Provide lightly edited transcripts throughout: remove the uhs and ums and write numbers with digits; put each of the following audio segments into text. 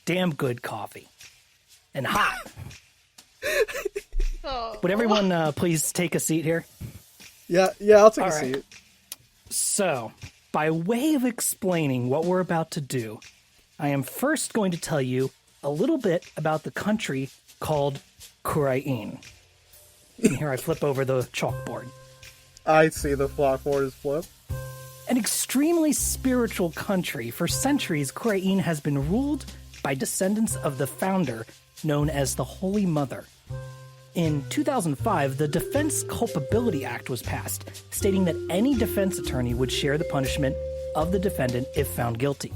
damn good coffee. And hot. Oh. Would everyone please take a seat here? Yeah, I'll take All a right. seat. So, by way of explaining what we're about to do, I am first going to tell you a little bit about the country called Ukraine. And here I flip over the chalkboard. I see the chalkboard is flipped. An extremely spiritual country, for centuries, Ukraine has been ruled by descendants of the founder, known as the Holy Mother. In 2005, the Defense Culpability Act was passed, stating that any defense attorney would share the punishment of the defendant if found guilty.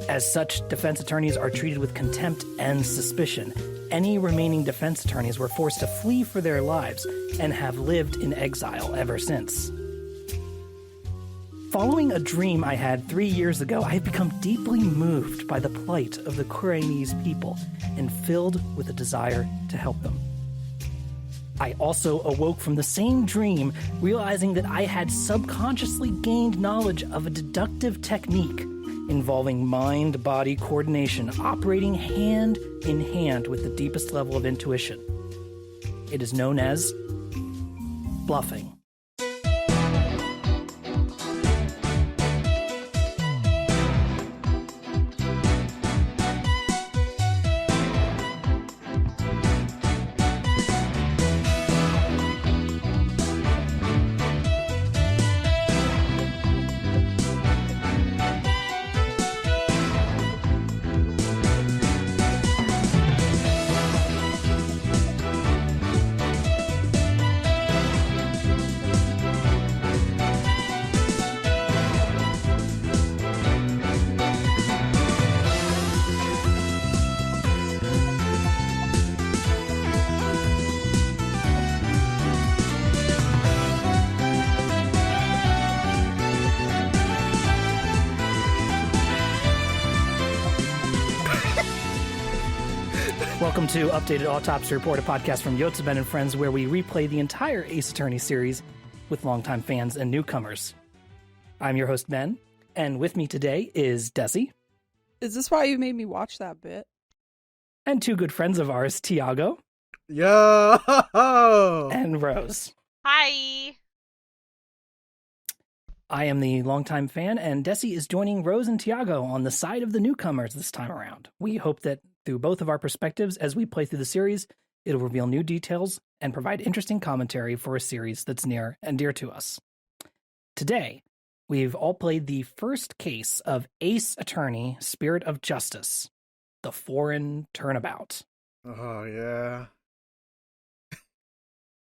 As such, defense attorneys are treated with contempt and suspicion. Any remaining defense attorneys were forced to flee for their lives and have lived in exile ever since. Following a dream I had 3 years ago, I have become deeply moved by the plight of the Ukrainese people and filled with a desire to help them. I also awoke from the same dream, realizing that I had subconsciously gained knowledge of a deductive technique involving mind-body coordination, operating hand in hand with the deepest level of intuition. It is known as bluffing. Welcome to Updated Autopsy Report, a podcast from Yotsuben and Friends, where we replay the entire Ace Attorney series with longtime fans and newcomers. I'm your host, Ben, and with me today is Dessy. Is this why you made me watch that bit? And two good friends of ours, Tiago Yo! and Rose. Hi. I am the longtime fan, and Dessy is joining Rose and Tiago on the side of the newcomers this time around. We hope that through both of our perspectives as we play through the series, it'll reveal new details and provide interesting commentary for a series that's near and dear to us. Today, we've all played the first case of Ace Attorney, Spirit of Justice, the Foreign Turnabout. Oh, yeah.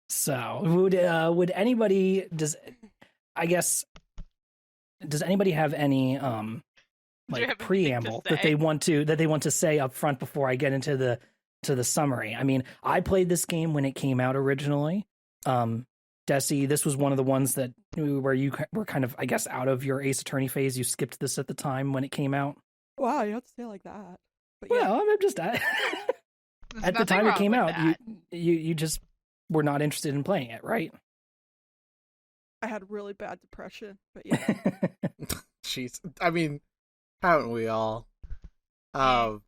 So, would anybody, does anybody have any Do you have anything preamble to that say? they want to say up front before I get into the summary? I mean, I played this game when it came out originally. Dessy, this was one of the ones that where you were kind of, I guess, out of your Ace Attorney phase. You skipped this at the time when it came out. Wow, you have to say it like that. But yeah, Well, I'm just There's at the nothing time it wrong came with out, that. you just were not interested in playing it, right? I had really bad depression. But yeah, Jeez. I mean, haven't we all? I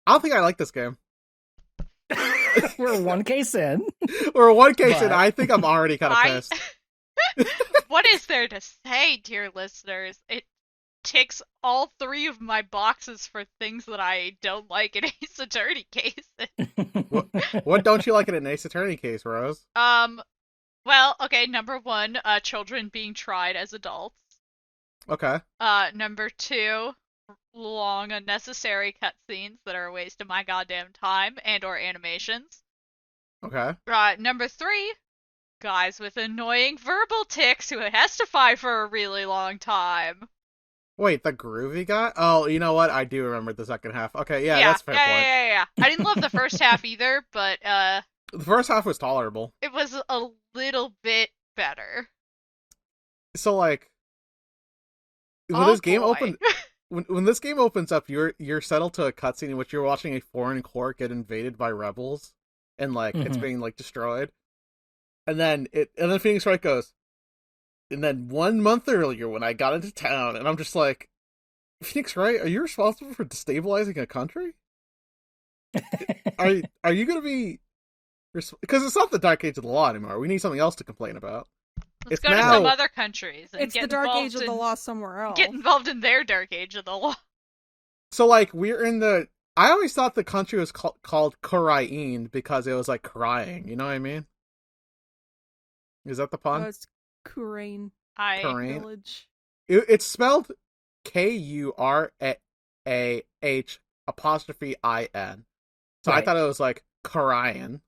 don't think I like this game. We're one case in. Or one case, and But- I think I'm already kind of pissed. What is there to say, dear listeners? It ticks all three of my boxes for things that I don't like in Ace Attorney cases. What don't you like in an Ace Attorney case, Rose? Well, okay, number one, children being tried as adults. Okay. Number two, long unnecessary cutscenes that are a waste of my goddamn time and or animations. Okay. Number three, guys with annoying verbal tics who testify for a really long time. Wait, the groovy guy? Oh, you know what? I do remember the second half. Okay, yeah, that's a fair point. Yeah. I didn't love the first half either, but The first half was tolerable. it was a little bit better. So, like, when Oh, this game boy. when this game opens up, you're settled to a cutscene in which you're watching a foreign court get invaded by rebels, and like it's Mhm. being like destroyed, and then Phoenix Wright goes, and then 1 month earlier when I got into town, and I'm just like, Phoenix Wright, are you responsible for destabilizing a country? Are you going to be? Because it's not the Dark Age of the Law anymore. We need something else to complain about. Let's It's go to now- some other countries and It's get the Dark involved Age of the in- Law somewhere else. Get involved in their Dark Age of the Law. So, like, we're in the... I always thought the country was called Korain because it was, like, crying. You know what I mean? Is that the pun? It's Kurain Korain. Village. It's spelled Kurah apostrophe IN. So I Right. thought it was, like, Korain.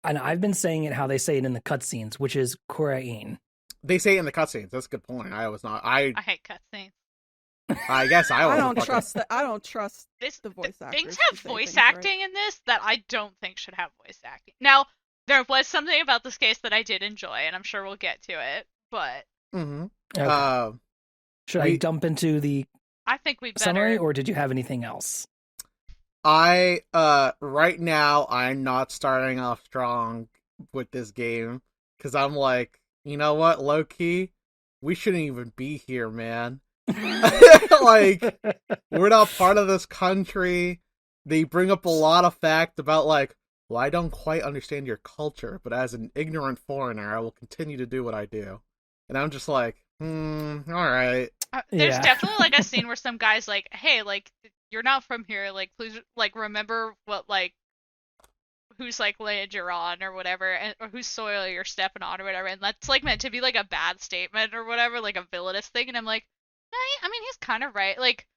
And I've been saying it how they say it in the cutscenes, which is Kurain. They say it in the cutscenes. That's a good point. I was not... I hate cutscenes. I guess I I wasn't don't fucking... trust that. I don't trust This the voice actors. things to have say voice things right. acting in this that I don't think should have voice acting. Now, there was something about this case that I did enjoy, and I'm sure we'll get to it. But Mm-hmm. Okay. Should I dump into the I think we better. summary, or did you have anything else? Right now I'm not starting off strong with this game because I'm like, you know what, low key, we shouldn't even be here, man. Like, we're not part of this country. They bring up a lot of fact about like, well, I don't quite understand your culture, but as an ignorant foreigner, I will continue to do what I do. And I'm just like, all right. There's Yeah. definitely like a scene where some guy's like, "Hey, like you're not from here. Like, please, like remember what like whose like land you're on or whatever, and or whose soil you're stepping on or whatever." And that's like meant to be like a bad statement or whatever, like a villainous thing. And I'm like, no, I mean he's kind of right. Like,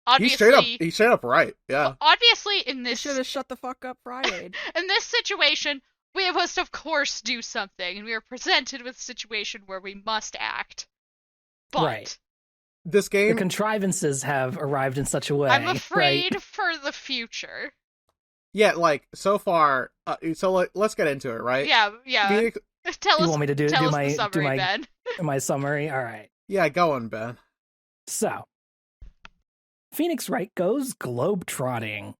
obviously, He's straight up right. Yeah. obviously in They this should have shut the fuck up Friday. in this situation, we must of course do something, and we are presented with a situation where we must act. But Right. This The game, contrivances have arrived in such a way. I'm right? afraid for the future. yeah, like so far. So like, let's get into it, right? Yeah. Phoenix, Tell You us. want me to do tell us my the summary, Ben. my summary? All right. yeah, go on, Ben. So, Phoenix Wright goes globe-trotting.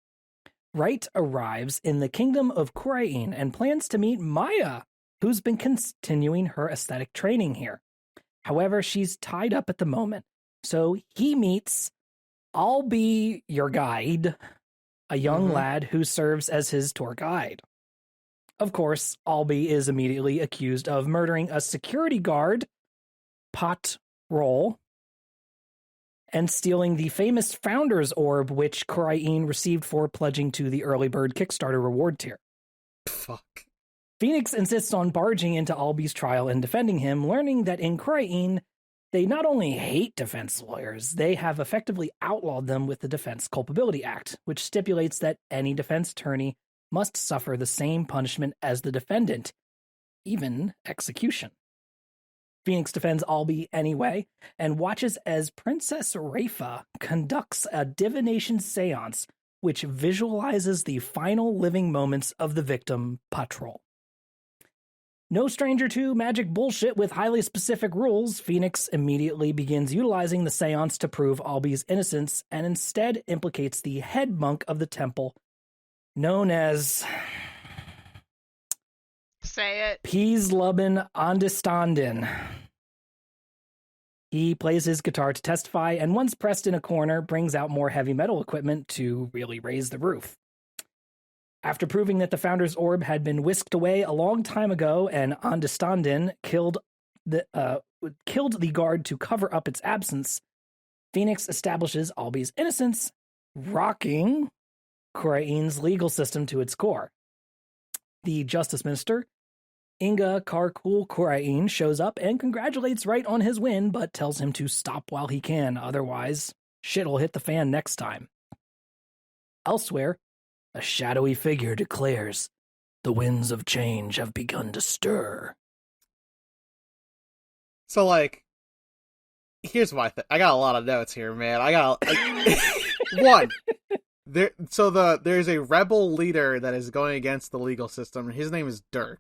Wright arrives in the kingdom of Korain and plans to meet Maya, who's been continuing her aesthetic training here. However, she's tied up at the moment, so he meets I'll be your guide, a young Mhm. lad who serves as his tour guide. Of course, Albie is immediately accused of murdering a security guard, Pot Roll, and stealing the famous Founder's Orb, which Korain received for pledging to the Early Bird Kickstarter reward tier. Fuck. Phoenix insists on barging into Albie's trial and defending him, learning that in Korain, they not only hate defense lawyers, they have effectively outlawed them with the Defense Culpability Act, which stipulates that any defense attorney must suffer the same punishment as the defendant, even execution. Phoenix defends Albie anyway, and watches as Princess Rafa conducts a divination seance which visualizes the final living moments of the victim, Patrol. No stranger to magic bullshit with highly specific rules, Phoenix immediately begins utilizing the seance to prove Albie's innocence and instead implicates the head monk of the temple, known as Say it. Peaslubben Andestanden. He plays his guitar to testify, and once pressed in a corner, brings out more heavy metal equipment to really raise the roof. After proving that the Founder's Orb had been whisked away a long time ago and Andestanden killed the guard to cover up its absence, Phoenix establishes Albie's innocence, rocking Korain's legal system to its core. The Justice Minister, Inga Karkul Korain, shows up and congratulates Wright on his win, but tells him to stop while he can, otherwise shit'll hit the fan next time. Elsewhere, a shadowy figure declares, "The winds of change have begun to stir." So like, here's my thing. I got a lot of notes here, man. I got one. There's a rebel leader that is going against the legal system, and his name is Dirk.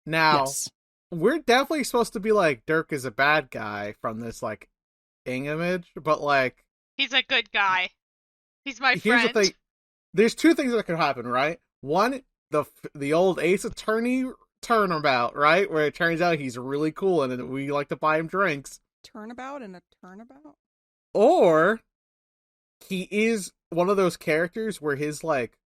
Now, Yes. we're definitely supposed to be like Dirk is a bad guy from this like image, but like He's a good guy. He's my here's friend. the thing. There's two things that could happen, right? One, the old Ace Attorney turnabout, right? Where it turns out he's really cool and we like to buy him drinks. Turnabout and a turnabout? Or he is one of those characters where his like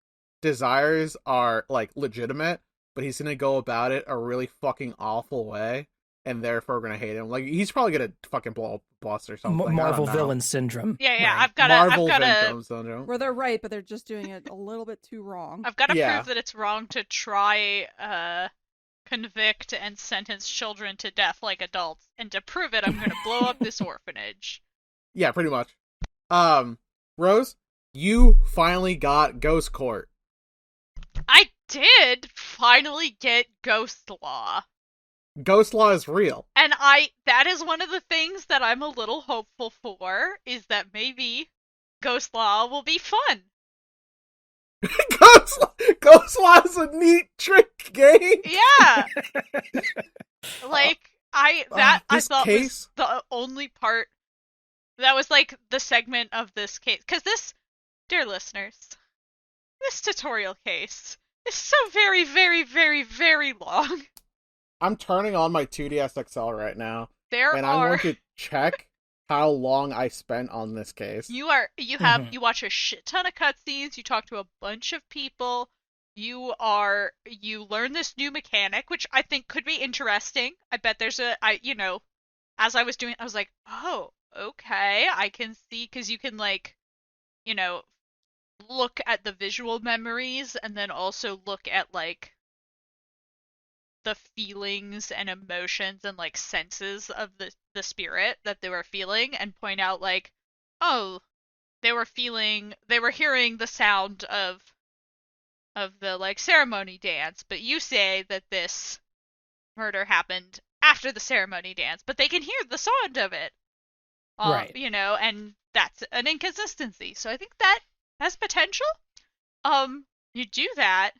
desires are like legitimate, but he's gonna go about it a really fucking awful way, and therefore we're gonna hate him. Like he's probably gonna fucking blow up a bus or something. Marvel villain syndrome. Yeah, right. Marvel villain syndrome. Where they're right, but they're just doing it a little bit too wrong. I've got to Yeah. prove that it's wrong to try convict and sentence children to death like adults, and to prove it, I'm gonna blow up this orphanage. Yeah, pretty much. Rose, you finally got Ghost Court. I did finally get Ghost Law. Ghost Law is real. And that is one of the things that I'm a little hopeful for, is that maybe Ghost Law will be fun. Ghost Law is a neat trick game. Yeah. Like, I thought case... was the only part that was like the segment of this case. Because this, dear listeners, this tutorial case is so very, very, very, very long. I'm turning on my 2DS XL right now, I'm going to check how long I spent on this case. You watch a shit ton of cutscenes, you talk to a bunch of people, you learn this new mechanic, which I think could be interesting. I bet there's as I was doing, I was like, oh, okay, I can see, because you can like, look at the visual memories and then also look at like the feelings and emotions and like senses of the spirit that they were feeling, and point out like, oh, they were hearing the sound of the like ceremony dance, but you say that this murder happened after the ceremony dance, but they can hear the sound of it. Right. And that's an inconsistency. So I think that has potential. You do that.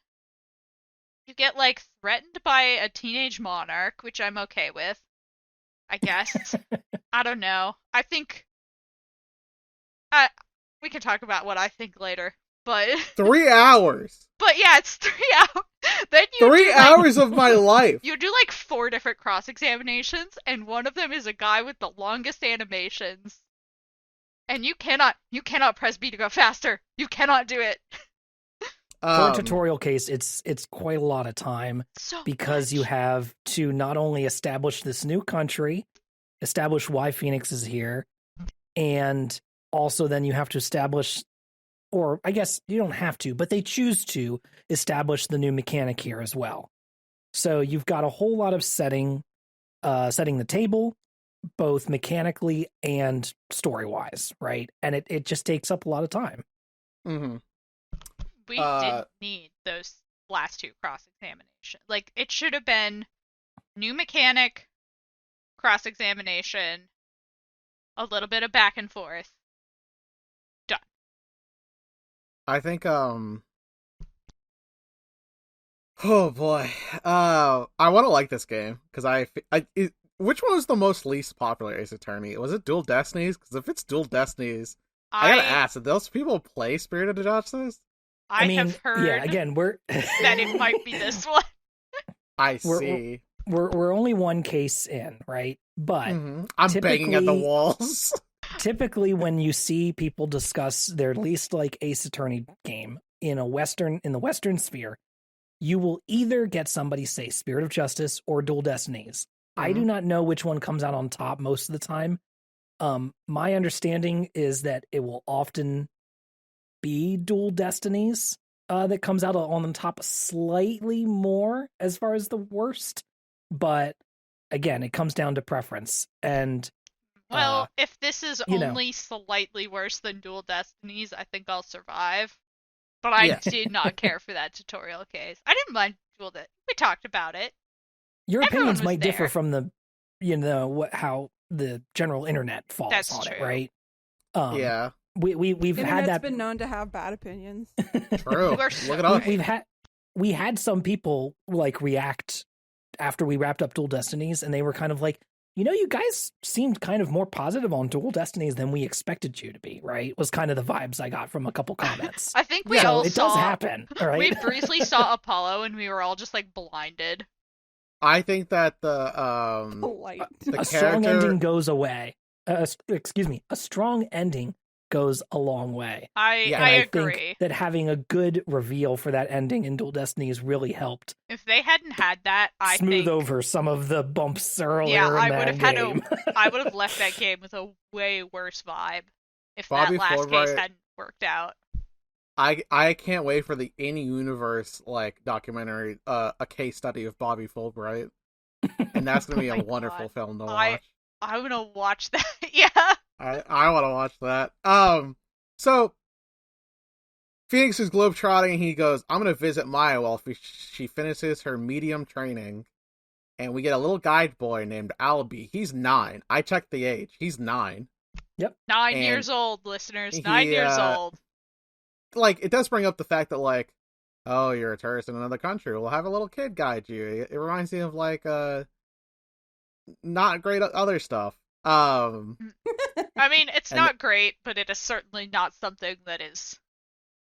You get, like, threatened by a teenage monarch, which I'm okay with, I guess. I don't know. I think... we can talk about what I think later, but... 3 hours! But yeah, it's 3 hours. Then you 3 hours of my life! You do, like, 4 different cross-examinations, and one of them is a guy with the longest animations. And you cannot press B to go faster. You cannot do it. For a tutorial case, it's quite a lot of time, because you have to not only establish this new country, establish why Phoenix is here, and also then you have to establish, or I guess you don't have to, but they choose to establish the new mechanic here as well. So you've got a whole lot of setting the table, both mechanically and story-wise, right? And it just takes up a lot of time. Mm-hmm. We didn't need those last 2 cross-examinations. Like, it should have been new mechanic, cross-examination, a little bit of back and forth. Done. I think, oh boy. I want to like this game, because which one was the most least popular Ace Attorney? Was it Dual Destinies? Because if it's Dual Destinies, I gotta ask, did those people play Spirited Justice? I mean, have heard yeah, again, that it might be this one. I see. We're only one case in, right? But I'm banging at the walls. Typically, when you see people discuss their least like Ace Attorney game in the Western sphere, you will either get somebody say Spirit of Justice or Dual Destinies. I do not know which one comes out on top most of the time. My understanding is that it will often be Dual Destinies that comes out on the top slightly more as far as the worst. But again, it comes down to preference. And well, if this is only slightly worse than Dual Destinies, I think I'll survive. But I did not care for that tutorial case. I didn't mind Dual Destinies. We talked about it. Your opinions might there. differ from the, how the general internet falls on true. it, right? Yeah. We've had that. Been known to have bad opinions. True. Look it up. We had some people like react after we wrapped up Dual Destinies, and they were kind of like, you guys seemed kind of more positive on Dual Destinies than we expected you to be, right? Was kind of the vibes I got from a couple comments. I think we it does happen, right? We briefly saw Apollo, and we were all just like blinded. I think that the strong ending goes away. A strong ending goes a long way. I And I agree. think that having a good reveal for that ending in Dual Destinies really helped If they hadn't had that, I smooth think over some of the bumps earlier yeah, in that game. I would have left that game with a way worse vibe if Bobby that last case Fulbright- hadn't worked out. I can't wait for the in-universe like documentary, a case study of Bobby Fulbright, and that's gonna be Oh a my wonderful God. film to watch. I'm gonna watch that. Yeah. I want to watch that. So Phoenix is globetrotting, and he goes, "I'm gonna visit Maya while she finishes her medium training." And we get a little guide boy named Albie. He's 9. I checked the age. He's 9. 9 And years old, listeners. he, 9 years old. Like, it does bring up the fact that, like, oh, you're a tourist in another country. We'll have a little kid guide you. It reminds me of, like, not great other stuff. I mean, it's not great, but it is certainly not something that is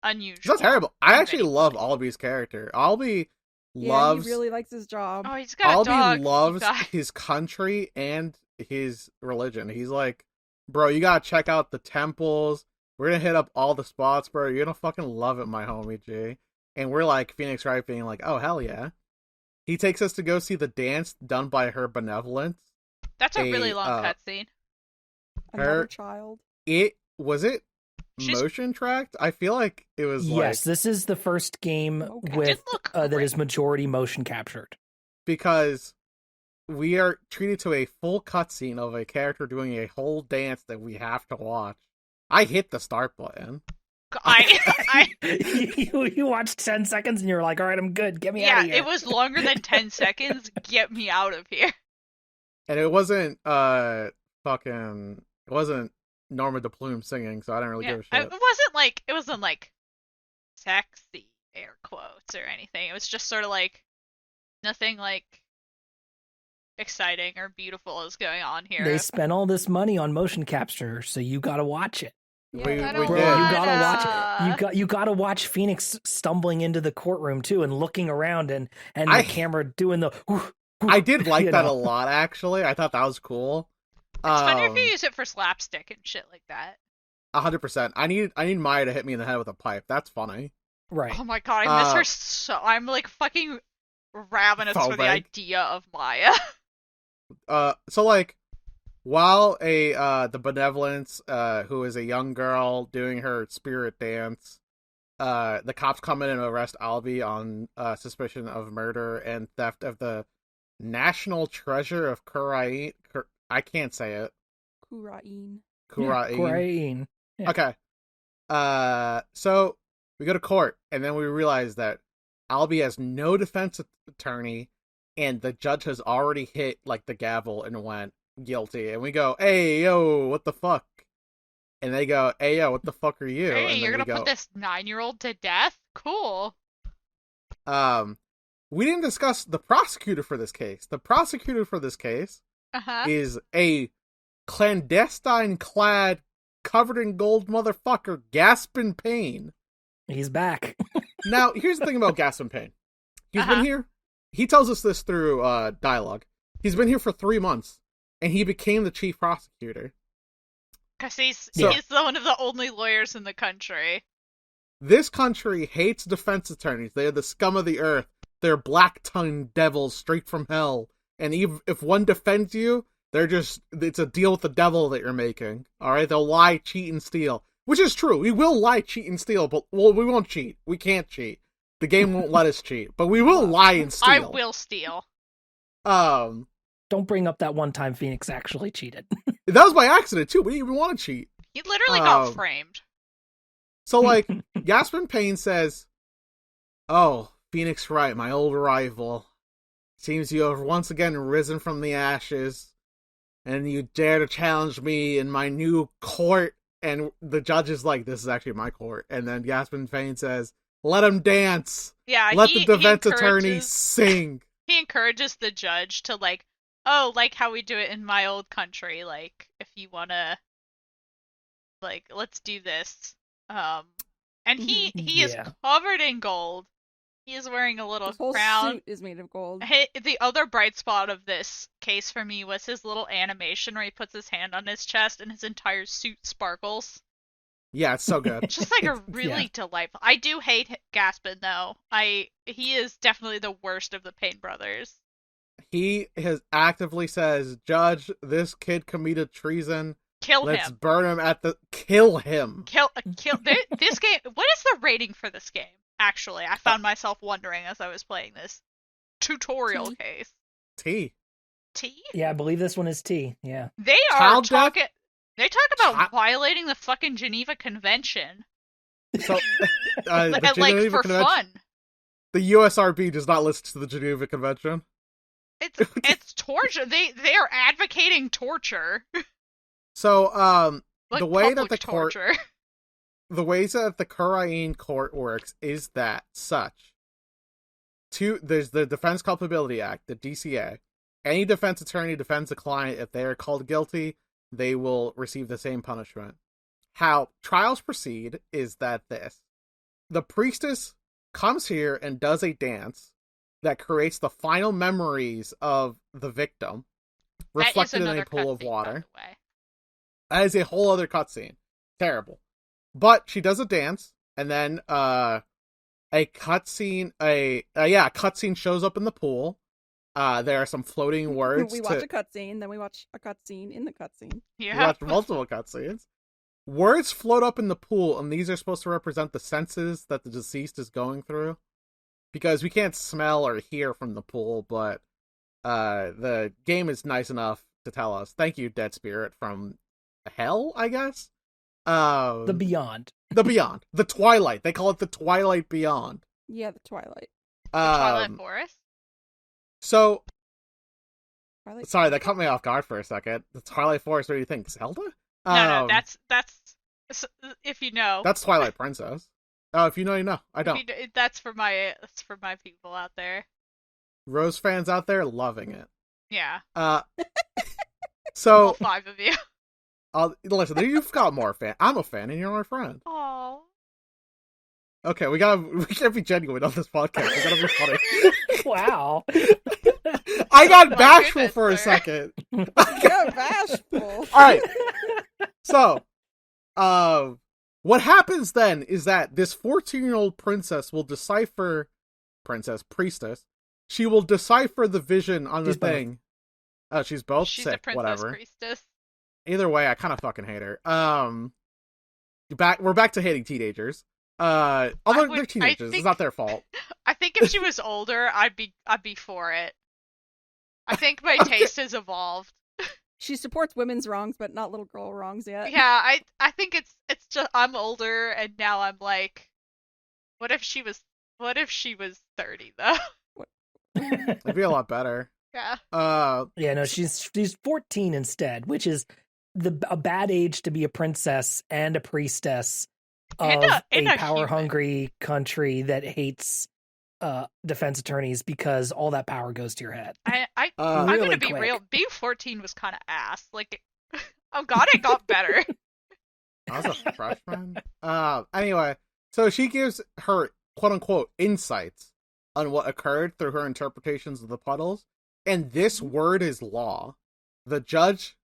unusual. It's not terrible. I in actually any love way. Albie's character. Albie Yeah, loves... he really likes his job. Oh, he's got a Albie dog. you loves guys. his country and his religion. He's like, bro, you gotta check out the temples. We're gonna hit up all the spots, bro. You're gonna fucking love it, my homie G. And we're like, Phoenix Wright being like, oh, hell yeah. He takes us to go see the dance done by her benevolence. That's a really long cutscene. Another child. Was it She's- motion tracked? I feel like it was Yes, this is the first game Okay. with Didn't look that great. is majority motion captured. because we are treated to a full cutscene of a character doing a whole dance that we have to watch. I hit the start button. I you watched 10 seconds and you're like, all right, I'm good. Get me out yeah, of here. it was longer than 10 seconds. Get me out of here. And it wasn't it wasn't Norma DePlume singing, so I didn't really Yeah, give a shit. it wasn't like sexy air quotes or anything. It was just sort of like nothing like exciting or beautiful is going on here. They spent all this money on motion capture, so you gotta watch it. We I did. don't Bro, you wanna. gotta watch it. You gotta watch Phoenix stumbling into the courtroom too and looking around and I- the camera doing the I did like you that know. a lot, actually. I thought that was cool. It's funny if you use it for slapstick and shit like that. 100%. I need Maya to hit me in the head with a pipe. That's funny. Right. Oh my god, I miss her so. I'm like fucking ravenous for the Phobic. idea of Maya. So like, while the benevolence, who is a young girl doing her spirit dance, the cops come in and arrest Albie on suspicion of murder and theft of the national treasure of Kurain. I can't say it. Kurain. Kurain. Kurain. Yeah. Okay. So we go to court, and then we realize that Albie has no defense attorney, and the judge has already hit like the gavel and went guilty. And we go, "Hey, yo, what the fuck?" And they go, "Hey, yo, what the fuck are you?" Hey, and you're then gonna we put this 9-year-old to death? Cool. We didn't discuss the prosecutor for this case. The prosecutor for this case Uh-huh. is a clandestine-clad, covered in gold motherfucker, Gaspin Payne. He's back. Now, here's the thing about Gaspin Payne. He's Uh-huh. been here. He tells us this through dialogue. He's been here for 3 months, and he became the chief prosecutor. Because he's So- one of the only lawyers in the country. This country hates defense attorneys. They are the scum of the earth. They're black-tongued devils straight from hell. And even if one defends you, it's a deal with the devil that you're making. Alright? They'll lie, cheat, and steal. Which is true. We will lie, cheat, and steal, but we won't cheat. We can't cheat. The game won't let us cheat. But we will lie and steal. I will steal. Don't bring up that one time Phoenix actually cheated. That was by accident, too. We didn't even want to cheat. He literally got Um, framed. So, like, Gaspin Payne says, "Oh, Phoenix Wright, my old rival. Seems you have once again risen from the ashes, and you dare to challenge me in my new court." And the judge is like, "This is actually my court." And then Gaspin Payne says, "Let him dance. Yeah, Let he the defense attorney encourages- sing." He encourages the judge to like, oh, like how we do it in my old country. Like, if you wanna, like, let's do this. And he is Yeah. covered in gold. He is wearing a little His whole crown. suit is made of gold. The other bright spot of this case for me was his little animation where he puts his hand on his chest and his entire suit sparkles. Yeah, it's so good. Just like a really delightful. I do hate Gaspin though. He is definitely the worst of the Payne brothers. He has actively says, "Judge, this kid committed treason. Kill Let's him. burn him at the kill him." Kill. This game. What is the rating for this game? Actually, I found myself wondering as I was playing this tutorial case. T. T? Yeah, I believe this one is T. Yeah. They are Child talking. death? They talk about violating the fucking Geneva Convention. So, Like Geneva for Convention, fun. the USRB does not listen to the Geneva Convention. It's torture. They are advocating torture. So, Like the way that public the court, torture. the ways that the Korean court works is that there's the Defense Culpability Act, the DCA. Any defense attorney defends a client. If they are called guilty, they will receive the same punishment. How trials proceed is that the priestess comes here and does a dance that creates the final memories of the victim, reflected in a pool of water. That is a whole other cutscene. Terrible. But she does a dance, and then a cutscene shows up in the pool. There are some floating words. We watch a cutscene, then we watch a cutscene in the cutscene. Yeah. We watch multiple cutscenes. Words float up in the pool, and these are supposed to represent the senses that the deceased is going through. Because we can't smell or hear from the pool, but the game is nice enough to tell us. Thank you, Dead Spirit from Hell, I guess? The Beyond. The Beyond. The Twilight. They call it the Twilight Beyond. Yeah, the Twilight. Twilight Forest? So, Twilight. sorry, that caught me off guard for a second. The Twilight Forest, what do you think? Zelda? No, that's if you know. That's Twilight Princess. Oh, if you know, you know. I don't. That's for my people out there. Rose fans out there loving it. Yeah. So all 5 of you. Listen, you've got more fan. I'm a fan, and you're my friend. Aww. Okay, we can't be genuine on this podcast. We gotta be funny. Wow. I got My bashful goodness, for a sir. second. Yeah, bashful. Alright. So, what happens then is that this 14-year-old priestess, she will decipher the vision on the thing. Oh, she's both She's sick, a princess whatever. priestess. Either way, I kind of fucking hate her. We're back to hating teenagers. Although they're teenagers, it's not their fault. I think if she was older, I'd be for it. I think my taste has evolved. She supports women's wrongs, but not little girl wrongs yet. Yeah, I think it's just I'm older and now I'm like, what if she was 30 though? It'd be a lot better. Yeah. Yeah, no, she's 14 instead, which is a bad age to be a princess and a priestess of and a a power-hungry country that hates defense attorneys because all that power goes to your head. I'm really gonna be quick. real. Being 14 was kind of ass. Like, oh god, it got better. I was a freshman. Anyway, so she gives her quote-unquote insights on what occurred through her interpretations of the puddles, and this word is law. The judge,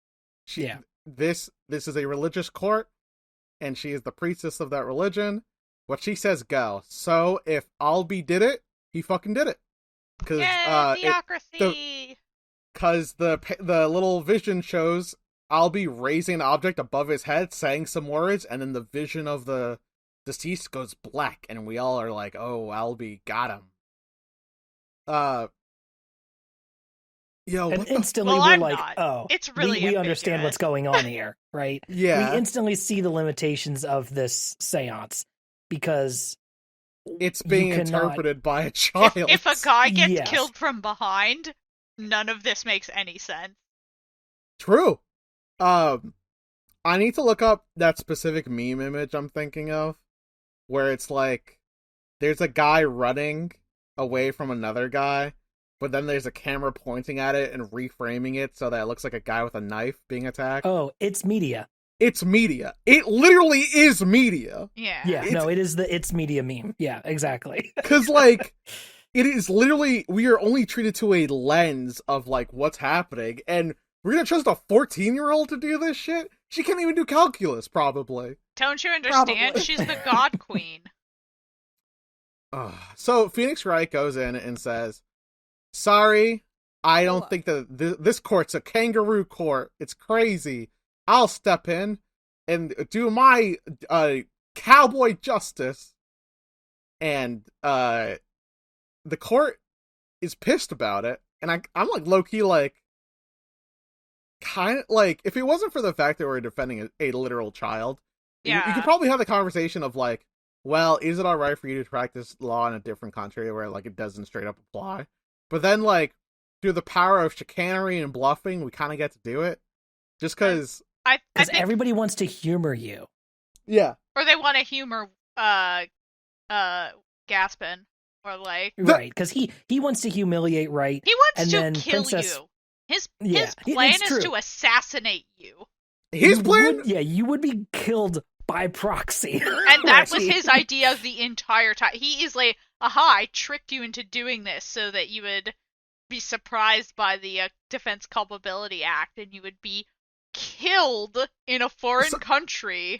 this is a religious court, and she is the priestess of that religion. What she says, go. So if Albie did it, he fucking did it. Because theocracy. Because the little vision shows Albie raising an object above his head, saying some words, and then the vision of the deceased goes black, and we all are like, "Oh, Albie got him." And instantly we're I'm like, not. oh, It's really we understand what's going on here, right? Yeah. We instantly see the limitations of this seance because it's being interpreted by a child. If a guy gets killed from behind, none of this makes any sense. True. I need to look up that specific meme image I'm thinking of, where it's like, there's a guy running away from another guy, but then there's a camera pointing at it and reframing it so that it looks like a guy with a knife being attacked. Oh, it's media. It's media. It literally is media. Yeah. Yeah, no, it is the it's media meme. Yeah, exactly. Because, like, it is literally, we are only treated to a lens of, like, what's happening, and we're gonna trust a 14-year-old to do this shit? She can't even do calculus, probably. Don't you understand? Probably. She's the God Queen. So Phoenix Wright goes in and says, "Sorry, I don't think that this court's a kangaroo court. It's crazy. I'll step in and do my cowboy justice." And the court is pissed about it, and I'm like low-key like, kind of like, if it wasn't for the fact that we're defending a literal child, you could probably have the conversation of like, well, is it alright for you to practice law in a different country where like it doesn't straight up apply? But then like, through the power of chicanery and bluffing, we kind of get to do it. Just because... Because everybody wants to humor you. Yeah. Or they want to humor Gaspin. Or like... Right, because he wants to humiliate Wright. He wants and to kill you. His plan is true. to assassinate you. His plan? You would be killed by proxy. And that was his idea the entire time. He is like, aha, I tricked you into doing this so that you would be surprised by the Defense Culpability Act and you would be killed in a foreign country.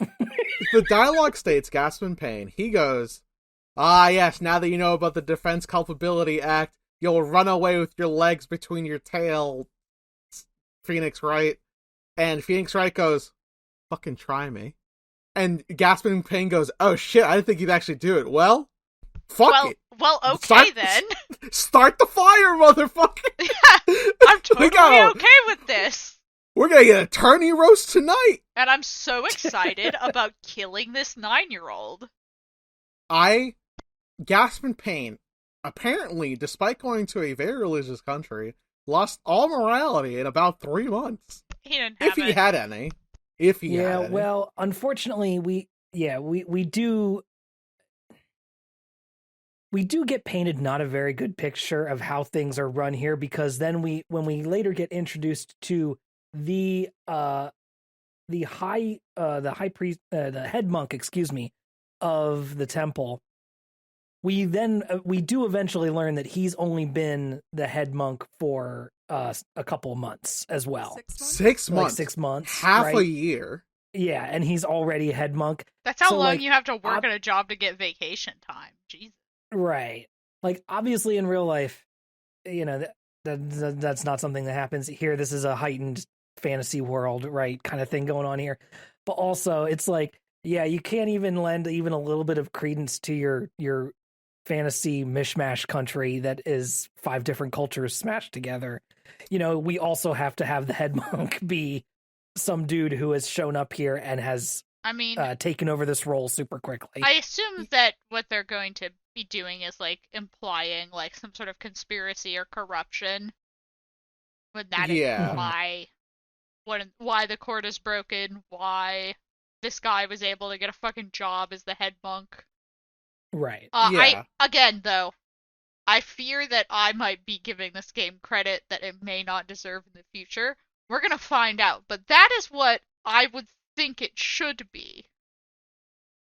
The dialogue states, Gaspin Payne, he goes, "Ah, yes, now that you know about the Defense Culpability Act, you'll run away with your legs between your tail, Phoenix Wright." And Phoenix Wright goes, "Fucking try me." And Gaspin Payne goes, "Oh shit, I didn't think you'd actually do it." Well, fuck it. Well, okay then. Start the fire, motherfucker! Yeah, I'm totally okay with this. We're gonna get attorney roast tonight! And I'm so excited about killing this 9-year-old. Gaspin Payne, apparently, despite going to a very religious country, lost all morality in about 3 months. He didn't have If he had any. If he had any. Well, unfortunately, we do get painted not a very good picture of how things are run here, because then when we later get introduced to the high priest, the head monk, of the temple, we do eventually learn that he's only been the head monk for a couple of months as well. 6 months? Like 6 months. Half a year. Yeah, and he's already a head monk. That's how long you have to work at a job to get vacation time. Jesus. Right. Like, obviously in real life, that's not something that happens here. This is a heightened fantasy world, right, kind of thing going on here. But also, it's like, yeah, you can't even lend even a little bit of credence to your fantasy mishmash country that is 5 different cultures smashed together. We also have to have the head monk be some dude who has shown up here and has taken over this role super quickly. I assume that what they're going to be doing is like implying like some sort of conspiracy or corruption. Would that imply why the court is broken, why this guy was able to get a fucking job as the head monk? Right. Again, though, I fear that I might be giving this game credit that it may not deserve in the future. We're gonna find out, but that is what I would think it should be.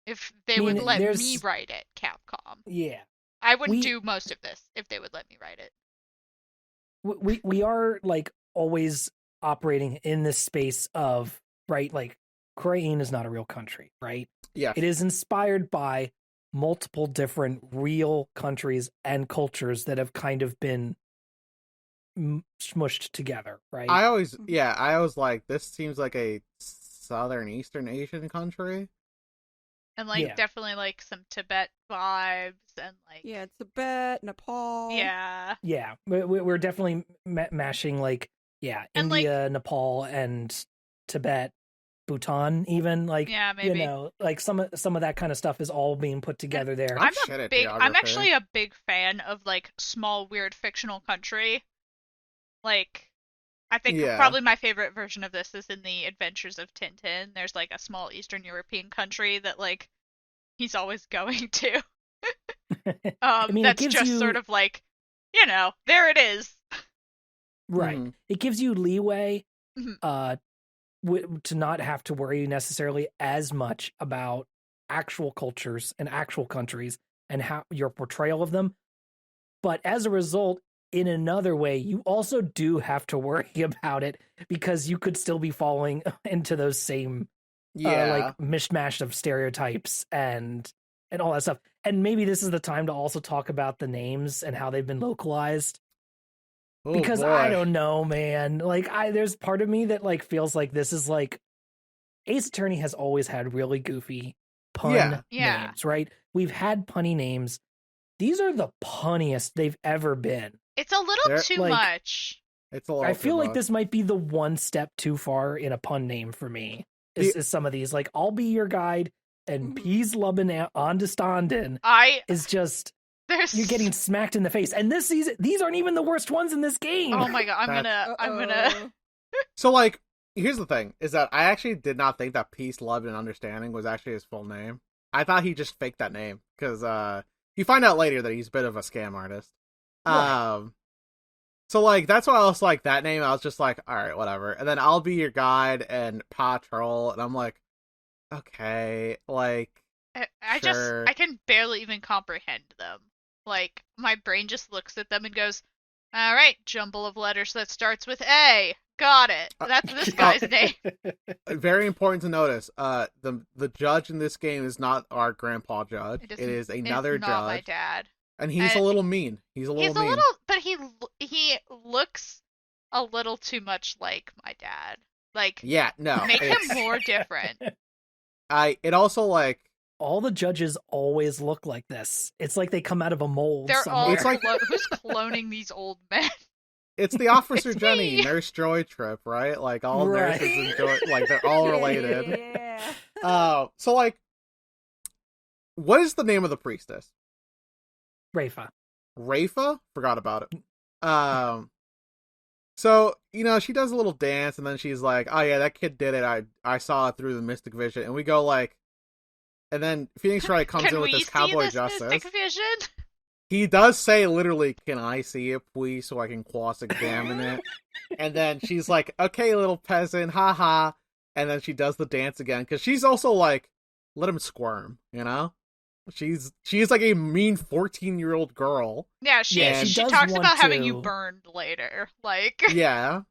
If they would let me write it, Capcom. Yeah. I wouldn't do most of this if they would let me write it. We are, like, always operating in this space of, right, like, Korean is not a real country, right? Yeah. It is inspired by multiple different real countries and cultures that have kind of been smushed together, right? I always like, this seems like a Southern Eastern Asian country. And definitely like some Tibet vibes and like Tibet, Nepal. Yeah. We're definitely mashing like India, Nepal, and Tibet, Bhutan, even maybe some of that kind of stuff is all being put together there. I'm actually a big fan of like small weird fictional country. Like, I think probably my favorite version of this is in the Adventures of Tintin. There's like a small Eastern European country that like he's always going to. That's just sort of like, there it is. Right. Mm-hmm. It gives you leeway to not have to worry necessarily as much about actual cultures and actual countries and how your portrayal of them. But as a result, in another way, you also do have to worry about it because you could still be falling into those same Yeah. like mishmash of stereotypes and all that stuff. And maybe this is the time to also talk about the names and how they've been localized. Oh Because boy. I don't know, man. Like there's part of me that like feels like this is like Ace Attorney has always had really goofy pun Yeah. names, right? We've had punny names. These are the punniest they've ever been. It's a little They're, too like, much. It's a little I feel too like much. this might be the one step too far in a pun name for me. Is some of these like I'll be your guide and peas lubbin on to standen is just you're getting smacked in the face. And this season, these aren't even the worst ones in this game. Oh my god, I'm gonna. So like, here's the thing: is that I actually did not think that peace, love, and understanding was actually his full name. I thought he just faked that name because you find out later that he's a bit of a scam artist. Right. So like that's why I was like that name. I was just like, all right, whatever. And then I'll be your guide and patrol, and I'm like, okay, like sure. I can barely even comprehend them. Like, my brain just looks at them and goes, all right, jumble of letters that starts with A. Got it. That's this guy's name. Very important to notice. The judge in this game is not our grandpa judge. It is another it's judge. not my dad. And he's a little mean. He's a little mean. But he looks a little too much like my dad. Like, yeah, no. Make him more different. It also like all the judges always look like this. It's like they come out of a mold. They're somewhere. all It's like who's cloning these old men? It's the Officer It's Jenny me. Nurse Joy trip, right? Like all Right. nurses enjoy, like they're all related. Yeah. So like, what is the name of the priestess? Rafa. Rafa? Forgot about it. So, you know, she does a little dance and then she's like, oh yeah, that kid did it. I saw it through the mystic vision. And we go like, and then Phoenix Wright comes Can in with we this see cowboy this justice. mystic vision? He does say literally, can I see it, please, so I can cross-examine it? And then she's like, okay, little peasant, haha. And then she does the dance again, because she's also like, let him squirm, you know? She's like a mean 14-year-old girl. Yeah, she does talks want about having you to- burned later. Like, Yeah.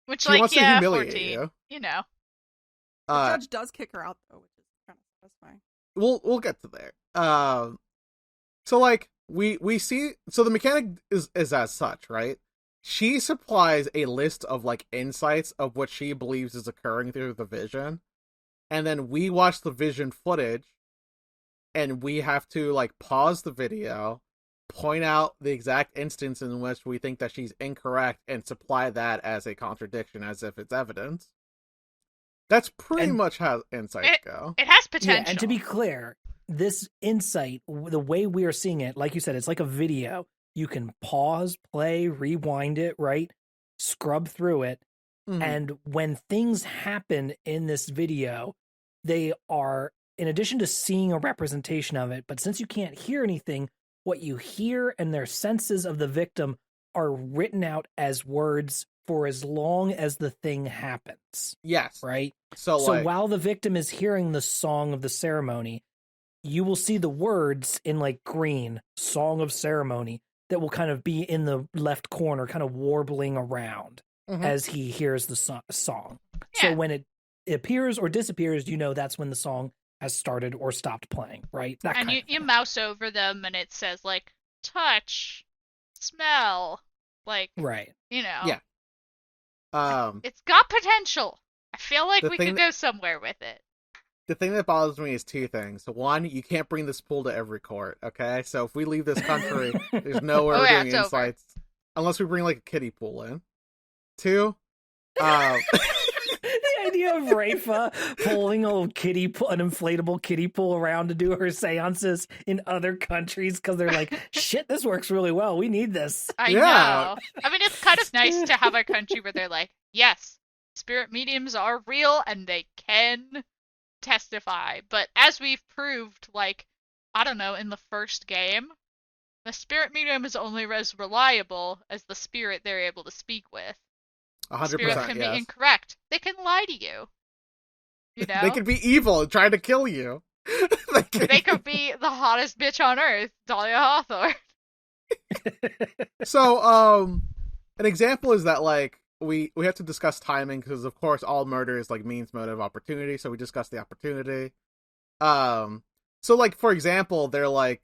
which, She like, wants to yeah, humiliate 14. you. You know. The judge does kick her out though, which is kind of satisfying. We'll get to there. So like we see, so the mechanic is as such, right? She supplies a list of like insights of what she believes is occurring through the vision, and then we watch the vision footage, and we have to like pause the video, point out the exact instance in which we think that she's incorrect, and supply that as a contradiction, as if it's evidence. That's pretty much how insights go. It has potential. Yeah, and to be clear, this insight, the way we are seeing it, like you said, it's like a video. You can pause, play, rewind it, right? Scrub through it. Mhm. And when things happen in this video, they are, in addition to seeing a representation of it, but since you can't hear anything, what you hear and their senses of the victim are written out as words for as long as the thing happens. Yes. Right? So like, while the victim is hearing the song of the ceremony, you will see the words in like green, song of ceremony, that will kind of be in the left corner, kind of warbling around as he hears the song. Yeah. So when it appears or disappears, you know that's when the song has started or stopped playing, right? That and kind you mouse over them and it says like touch, smell, like, right. you know. Yeah. It's got potential. I feel like The we thing could go somewhere with it. The thing that bothers me is two things. One, you can't bring this pool to every court, okay? So if we leave this country, there's nowhere Oh, we're yeah, doing it's insights. Unless we bring like a kiddie pool in. Two, The idea of Rafa pulling an inflatable kiddie pool around to do her seances in other countries because they're like, shit, this works really well. We need this. I Yeah. know. I mean, it's kind of nice to have a country where they're like, yes, spirit mediums are real and they can testify. But as we've proved, like, I don't know, in the first game, the spirit medium is only as reliable as the spirit they're able to speak with. 100%, Spirits can yes. be incorrect. They can lie to you. You know? They could be evil and try to kill you. They could be the hottest bitch on earth, Dahlia Hawthorne. So, an example is that, like, we have to discuss timing because, of course, all murder is like means, motive, opportunity. So we discuss the opportunity. So like for example, they're like,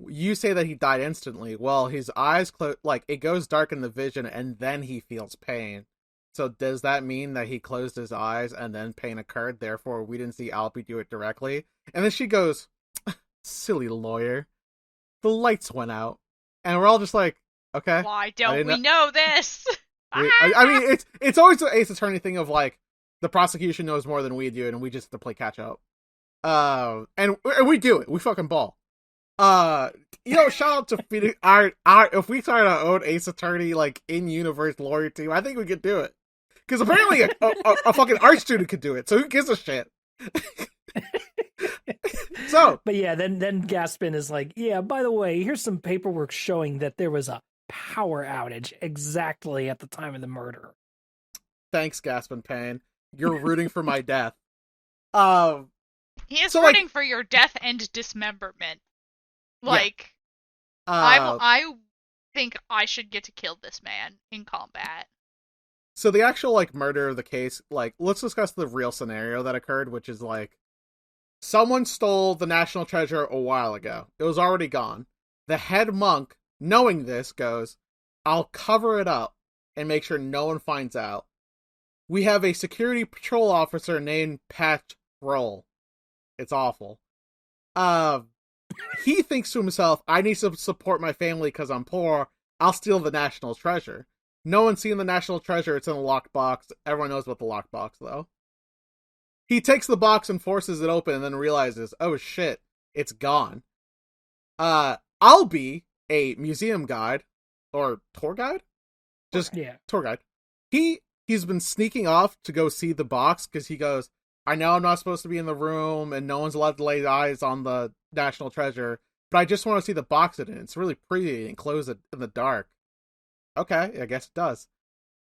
you say that he died instantly. Well, his eyes like it goes dark in the vision, and then he feels pain. So does that mean that he closed his eyes and then pain occurred? Therefore, we didn't see Albie do it directly. And then she goes, "Silly lawyer, the lights went out," and we're all just like, "Okay." Why don't we know this? I mean, it's always the Ace Attorney thing of like the prosecution knows more than we do, and we just have to play catch up. And we do it. We fucking ball. Shout out to Phoenix. If we started our own Ace Attorney like in universe lawyer team, I think we could do it. Because apparently a fucking art student could do it. So who gives a shit? So, but yeah, then Gaspin is like, yeah, by the way, here's some paperwork showing that there was a power outage exactly at the time of the murder. Thanks, Gaspin Payne. You're rooting for my death. He is rooting for your death and dismemberment. Like, I think I should get to kill this man in combat. So the actual, like, murder of the case, like, let's discuss the real scenario that occurred, which is, like, someone stole the national treasure a while ago. It was already gone. The head monk, knowing this, goes, "I'll cover it up and make sure no one finds out." We have a security patrol officer named Patrol. It's awful. He thinks to himself, "I need to support my family because I'm poor. I'll steal the national treasure." No one's seen the national treasure. It's in a locked box. Everyone knows about the locked box, though. He takes the box and forces it open and then realizes, oh shit, it's gone. I'll be a museum guide or tour guide? Tour guide. He's been sneaking off to go see the box because he goes, "I know I'm not supposed to be in the room and no one's allowed to lay eyes on the national treasure, but I just want to see the box it in. It's really pretty and close it in the dark." Okay, I guess it does.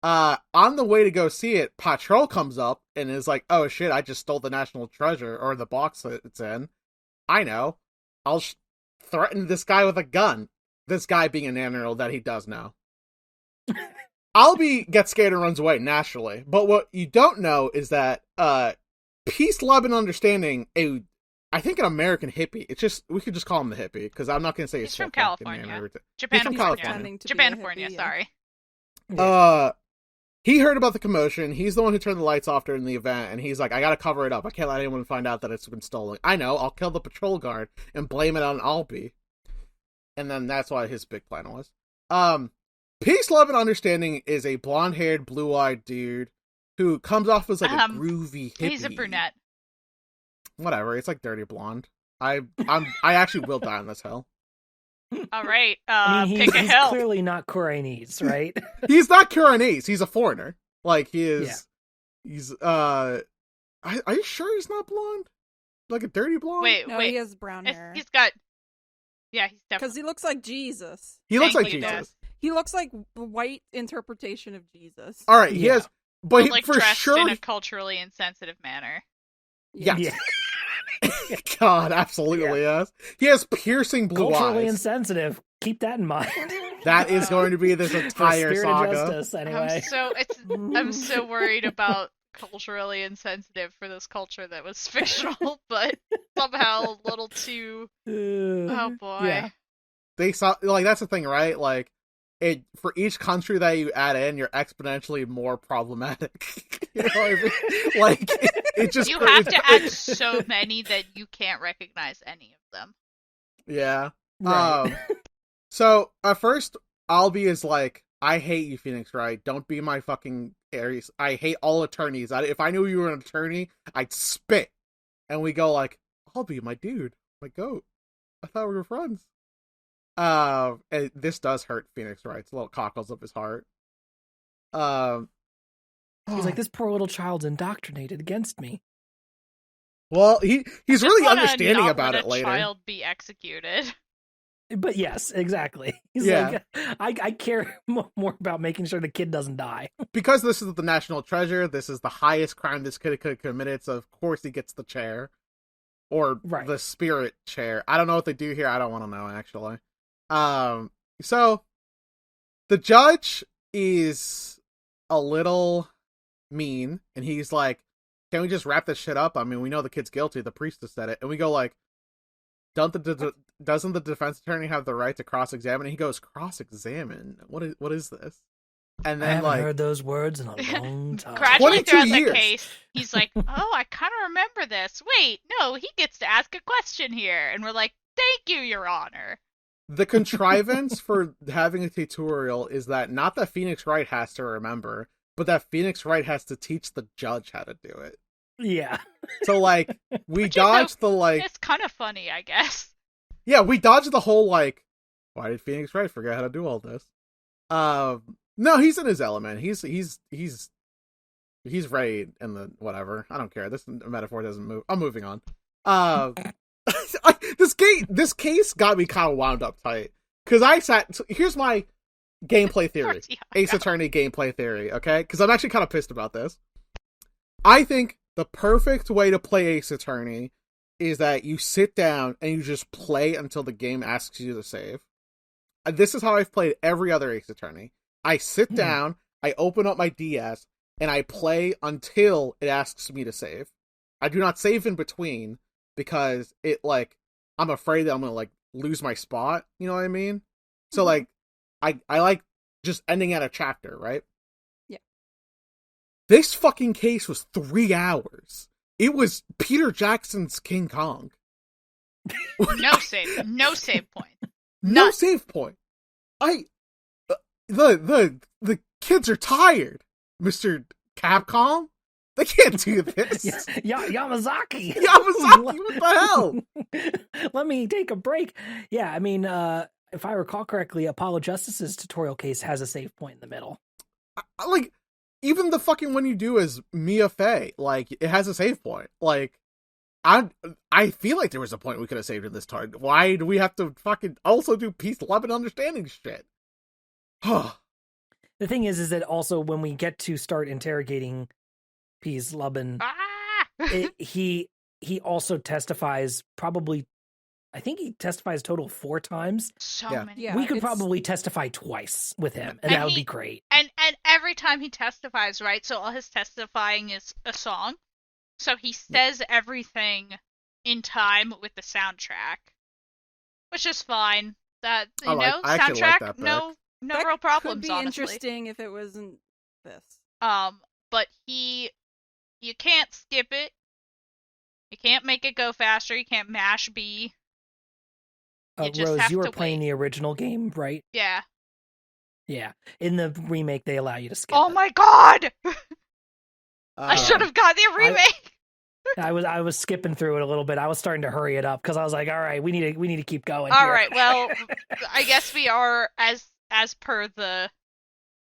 On the way to go see it, Patrol comes up and is like, "Oh shit, I just stole the national treasure, or the box that it's in. I know. I'll threaten this guy with a gun." This guy being an animal that he does know. Albie gets scared and runs away, naturally. But what you don't know is that, peace, love, and understanding, I think an American hippie. It's just, we could just call him the hippie, because I'm not going to say he's from California. California. Japan, sorry. He heard about the commotion. He's the one who turned the lights off during the event, and he's like, "I gotta cover it up. I can't let anyone find out that it's been stolen. I know, I'll kill the patrol guard and blame it on Albie." And then that's why his big plan was. Peace, love, and understanding is a blonde-haired, blue-eyed dude who comes off as like a groovy hippie. He's a brunette. Whatever, it's like dirty blonde. I actually will die on this hill. All right, he's pick a hill. Clearly not Koreanese, right? He's not Koreanese. He's a foreigner. Like he is. Yeah. He's are you sure he's not blonde? Like a dirty blonde? Wait. He has brown hair. He's got. Yeah, he's definitely. Because he looks like Jesus. He looks like Jesus. He looks like the white interpretation of Jesus. All right, he has, but like for dressed sure in a culturally insensitive manner. Yes. Yeah. God, absolutely yes. He has piercing blue culturally eyes. Insensitive. Keep that in mind. That is going to be this entire saga. Justice, anyway. I'm so worried about culturally insensitive for this culture that was fictional, but somehow a little too. Oh boy. Yeah. They saw that's the thing, right? Like, for each country that you add in, you're exponentially more problematic. You know what I mean? Like, it just you have to add so many that you can't recognize any of them. Yeah. Right. So at first, Albie is like, "I hate you, Phoenix Wright. Don't be my fucking Aries. I hate all attorneys. If I knew you were an attorney, I'd spit." And we go like, "Albie, my dude, my goat. I thought we were friends." And this does hurt Phoenix Wright's little cockles of his heart. He's like, "This poor little child's indoctrinated against me." Well, he's really understanding about it later. Child be executed. But yes, exactly. He's like, I care more about making sure the kid doesn't die. Because this is the national treasure, this is the highest crime this kid could have committed, so of course he gets the chair. Or the spirit chair. I don't know what they do here, I don't want to know, actually. So, the judge is a little mean, and he's like, "Can we just wrap this shit up? I mean, we know the kid's guilty. The priest has said it." And we go like, doesn't the defense attorney have the right to cross-examine? And he goes, "Cross-examine? What is this?" And I then haven't like, heard those words in a long time. Gradually 22 throughout years. the case, he's like, "Oh, I kind of remember this. Wait, no, he gets to ask a question here." And we're like, "Thank you, Your Honor." the contrivance for having a tutorial is that not that Phoenix Wright has to remember, but that Phoenix Wright has to teach the judge how to do it. Yeah. So like, we Which is so- dodged the like, It's kind of funny, I guess. yeah, we dodged the whole like, why did Phoenix Wright forget how to do all this? No, he's in his element. He's ready in the whatever. I don't care. This metaphor doesn't move. I'm moving on. This case got me kind of wound up tight because I sat. So here's my gameplay theory, Tiago. Ace Attorney gameplay theory. Okay, because I'm actually kind of pissed about this. I think the perfect way to play Ace Attorney is that you sit down and you just play until the game asks you to save. This is how I've played every other Ace Attorney. I sit down, I open up my DS, and I play until it asks me to save. I do not save in between because it like I'm afraid that I'm gonna like lose my spot. You know what I mean? So like I like just ending at a chapter, right? Yeah. This fucking case was 3 hours. It was Peter Jackson's King Kong. No save point. No None. save point. The kids are tired, Mr. Capcom. They can't do this. Yamazaki. Yamazaki, what the hell? Let me take a break. Yeah, I mean, if I recall correctly, Apollo Justice's tutorial case has a save point in the middle. Like, even the fucking one you do as Mia Fey, like, it has a save point. Like, I feel like there was a point we could have saved in this turn. Why do we have to fucking also do peace, love, and understanding shit? The thing is that also when we get to start interrogating Peace Lubin, Ah! he also testifies probably, I think he testifies total 4 times. So Yeah. many. Yeah, We could it's- probably testify twice with him, and And that would he- be great. And every time he testifies, right? So all his testifying is a song. So he says everything in time with the soundtrack, which is fine. That I actually like soundtrack, that bit. no that real problems. Could be honestly. interesting if it wasn't this. But you can't skip it. You can't make it go faster. You can't mash B. You just Rose, have you were to playing wait. the original game, right? Yeah. Yeah. In the remake, they allow you to skip Oh it. my god! I should have got the I- remake. I was skipping through it a little bit. I was starting to hurry it up because I was like, all right, we need to keep going. All here. right. Well, I guess we are as per the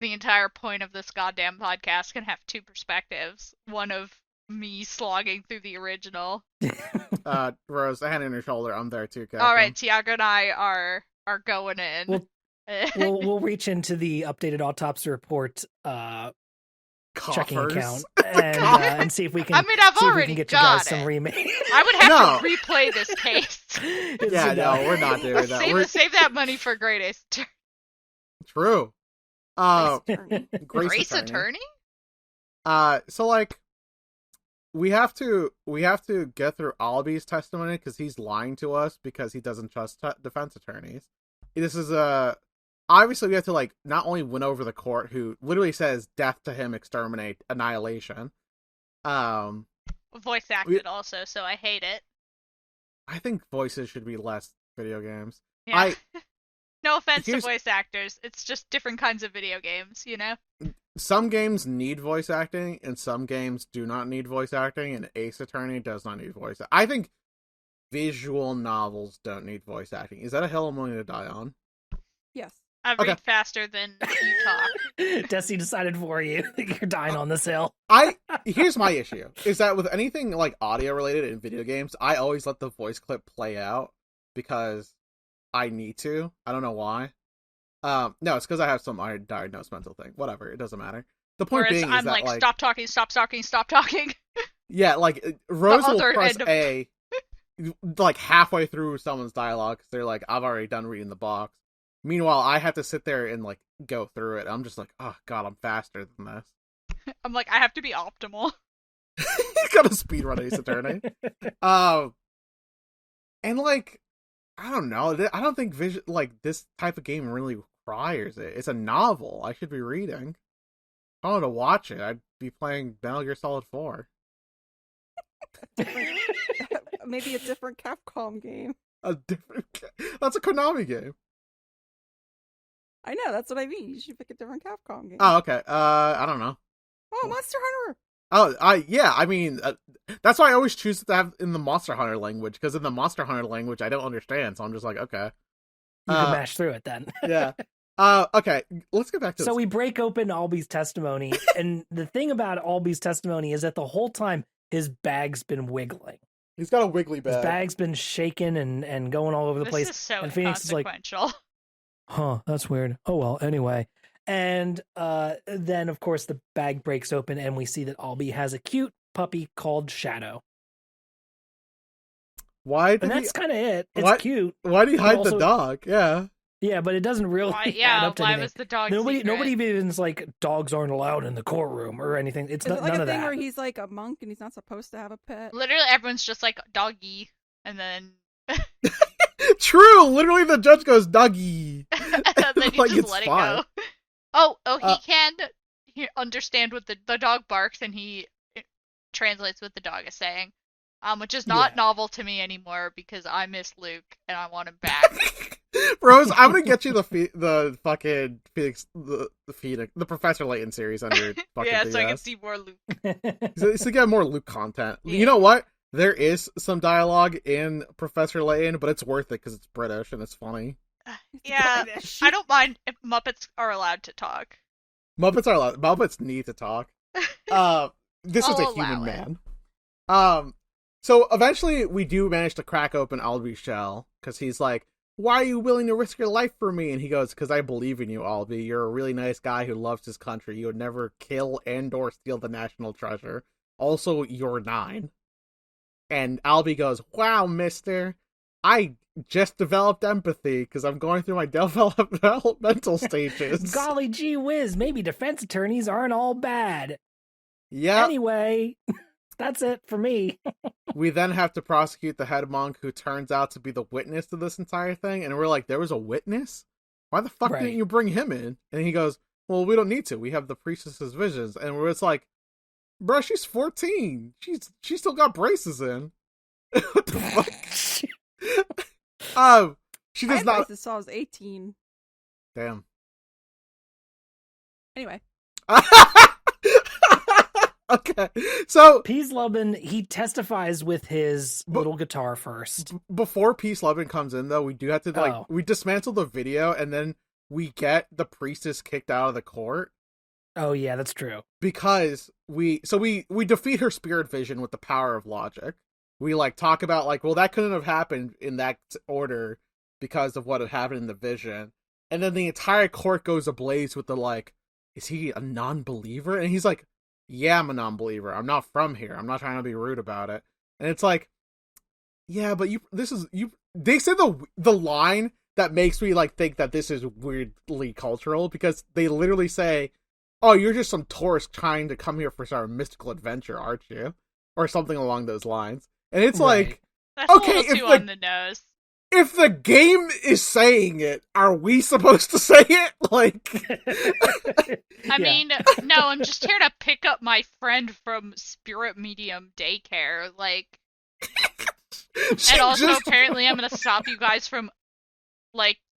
entire point of this goddamn podcast can have 2 perspectives. One of me slogging through the original. Rose, a hand on your shoulder. I'm there too, Captain. All right, Tiago and I are going in. We'll reach into the updated autopsy report checking Coffers. account and see if we can. I mean, I've see if we already can get you got guys some it. remake. I would have No. to replay this case. Yeah, no, we're not doing that. Save that money for Great Ace Attorney. True. Attorney. Grace Attorney? So like, we have to get through Albie's testimony because he's lying to us because he doesn't trust defense attorneys. This is obviously we have to like not only win over the court who literally says death to him, exterminate, annihilation. Voice acted also, so I hate it. I think voices should be less video games. Yeah. No offense to Here's- voice actors. It's just different kinds of video games, you know? Some games need voice acting, and some games do not need voice acting, and Ace Attorney does not need voice acting. I think visual novels don't need voice acting. Is that a hill I'm willing to die on? Yes. I Okay. read faster than you talk. Dessy decided for you. You're dying on this hill. Here's my issue, is that with anything like audio related in video games, I always let the voice clip play out because I need to. I don't know why. No, it's because I have some diagnosed mental thing. Whatever, it doesn't matter. The point Whereas being I'm is that like, stop talking, stop talking, stop talking. yeah, like Rose will other press end of- A like halfway through someone's dialogue because they're like, I've already done reading the box. Meanwhile, I have to sit there and like go through it. I'm just like, oh god, I'm faster than this. I'm like, I have to be optimal. Gotta speedrun Ace Attorney. And like, I don't know. I don't think this type of game really requires it. It's a novel. I should be reading. If I wanted to watch it, I'd be playing Metal Gear Solid 4. Maybe a different Capcom game. That's a Konami game. I know, that's what I mean. You should pick a different Capcom game. Oh, okay. I don't know. Oh, Monster Hunter! Oh, yeah. I mean, that's why I always choose to have in the Monster Hunter language, because in the Monster Hunter language, I don't understand. So I'm just like, okay. You can mash through it then. Yeah. Okay. Let's get back to So this. we break open Alby's testimony, and the thing about Alby's testimony is that the whole time his bag's been wiggling. He's got a wiggly bag. His bag's been shaking and going all over the place. This is so and Phoenix is like, inconsequential. huh, that's weird. Oh well, anyway. And then, of course, the bag breaks open, and we see that Alby has a cute puppy called Shadow. And that's kind of it. It's cute. Why did he hide also, the dog? Yeah. Yeah, but it doesn't really add up to anything. Was the dog Nobody secret? even's like, dogs aren't allowed in the courtroom or anything. It's Is it like none a of thing that. where he's like a monk and he's not supposed to have a pet? Literally, everyone's just like, doggy. And then... True! Literally, the judge goes, doggy. and then you Like, just it's let fine. it go. He can understand what the dog barks, and he translates what the dog is saying. Which is not novel to me anymore, because I miss Luke, and I want him back. Rose, I'm gonna get you the fucking Phoenix, the Professor Layton series on your fucking Yeah, DS. so I can see more Luke. To get more Luke content. Yeah. You know what? There is some dialogue in Professor Layton, but it's worth it because it's British and it's funny. Yeah, I don't mind if Muppets are allowed to talk. Muppets are allowed. Muppets need to talk. This is a human man. So eventually we do manage to crack open Alby's shell, because he's like, why are you willing to risk your life for me? And he goes, because I believe in you, Alby. You're a really nice guy who loves his country. You would never kill and or steal the national treasure. Also, you're 9. And Alby goes, wow, mister. I just developed empathy because I'm going through my developmental stages. Golly gee whiz, maybe defense attorneys aren't all bad. Yeah. Anyway, that's it for me. We then have to prosecute the head monk, who turns out to be the witness to this entire thing. And we're like, there was a witness? Why the fuck didn't you bring him in? And he goes, well, we don't need to. We have the priestess's visions. And we're just like, bro, she's 14. She still got braces in. What the fuck? She does not. Braces saw I was 18. Damn. Anyway. Okay, so Pease Lubin, he testifies with his little guitar first. Before Peace Lubin comes in, though, we do have to we dismantle the video, and then we get the priestess kicked out of the court. Oh yeah, that's true. Because we defeat her spirit vision with the power of logic. We talk about well, that couldn't have happened in that order because of what had happened in the vision. And then the entire court goes ablaze with is he a non-believer? And he's like, yeah, I'm a non-believer. I'm not from here. I'm not trying to be rude about it. And it's like, yeah, but they say the line that makes me think that this is weirdly cultural, because they literally say, oh, you're just some tourist trying to come here for some mystical adventure, aren't you? Or something along those lines. And it's right. That's okay, a little too on the nose. If the game is saying it, are we supposed to say it? I mean, no, I'm just here to pick up my friend from Spirit Medium Daycare, and also apparently I'm gonna stop you guys from,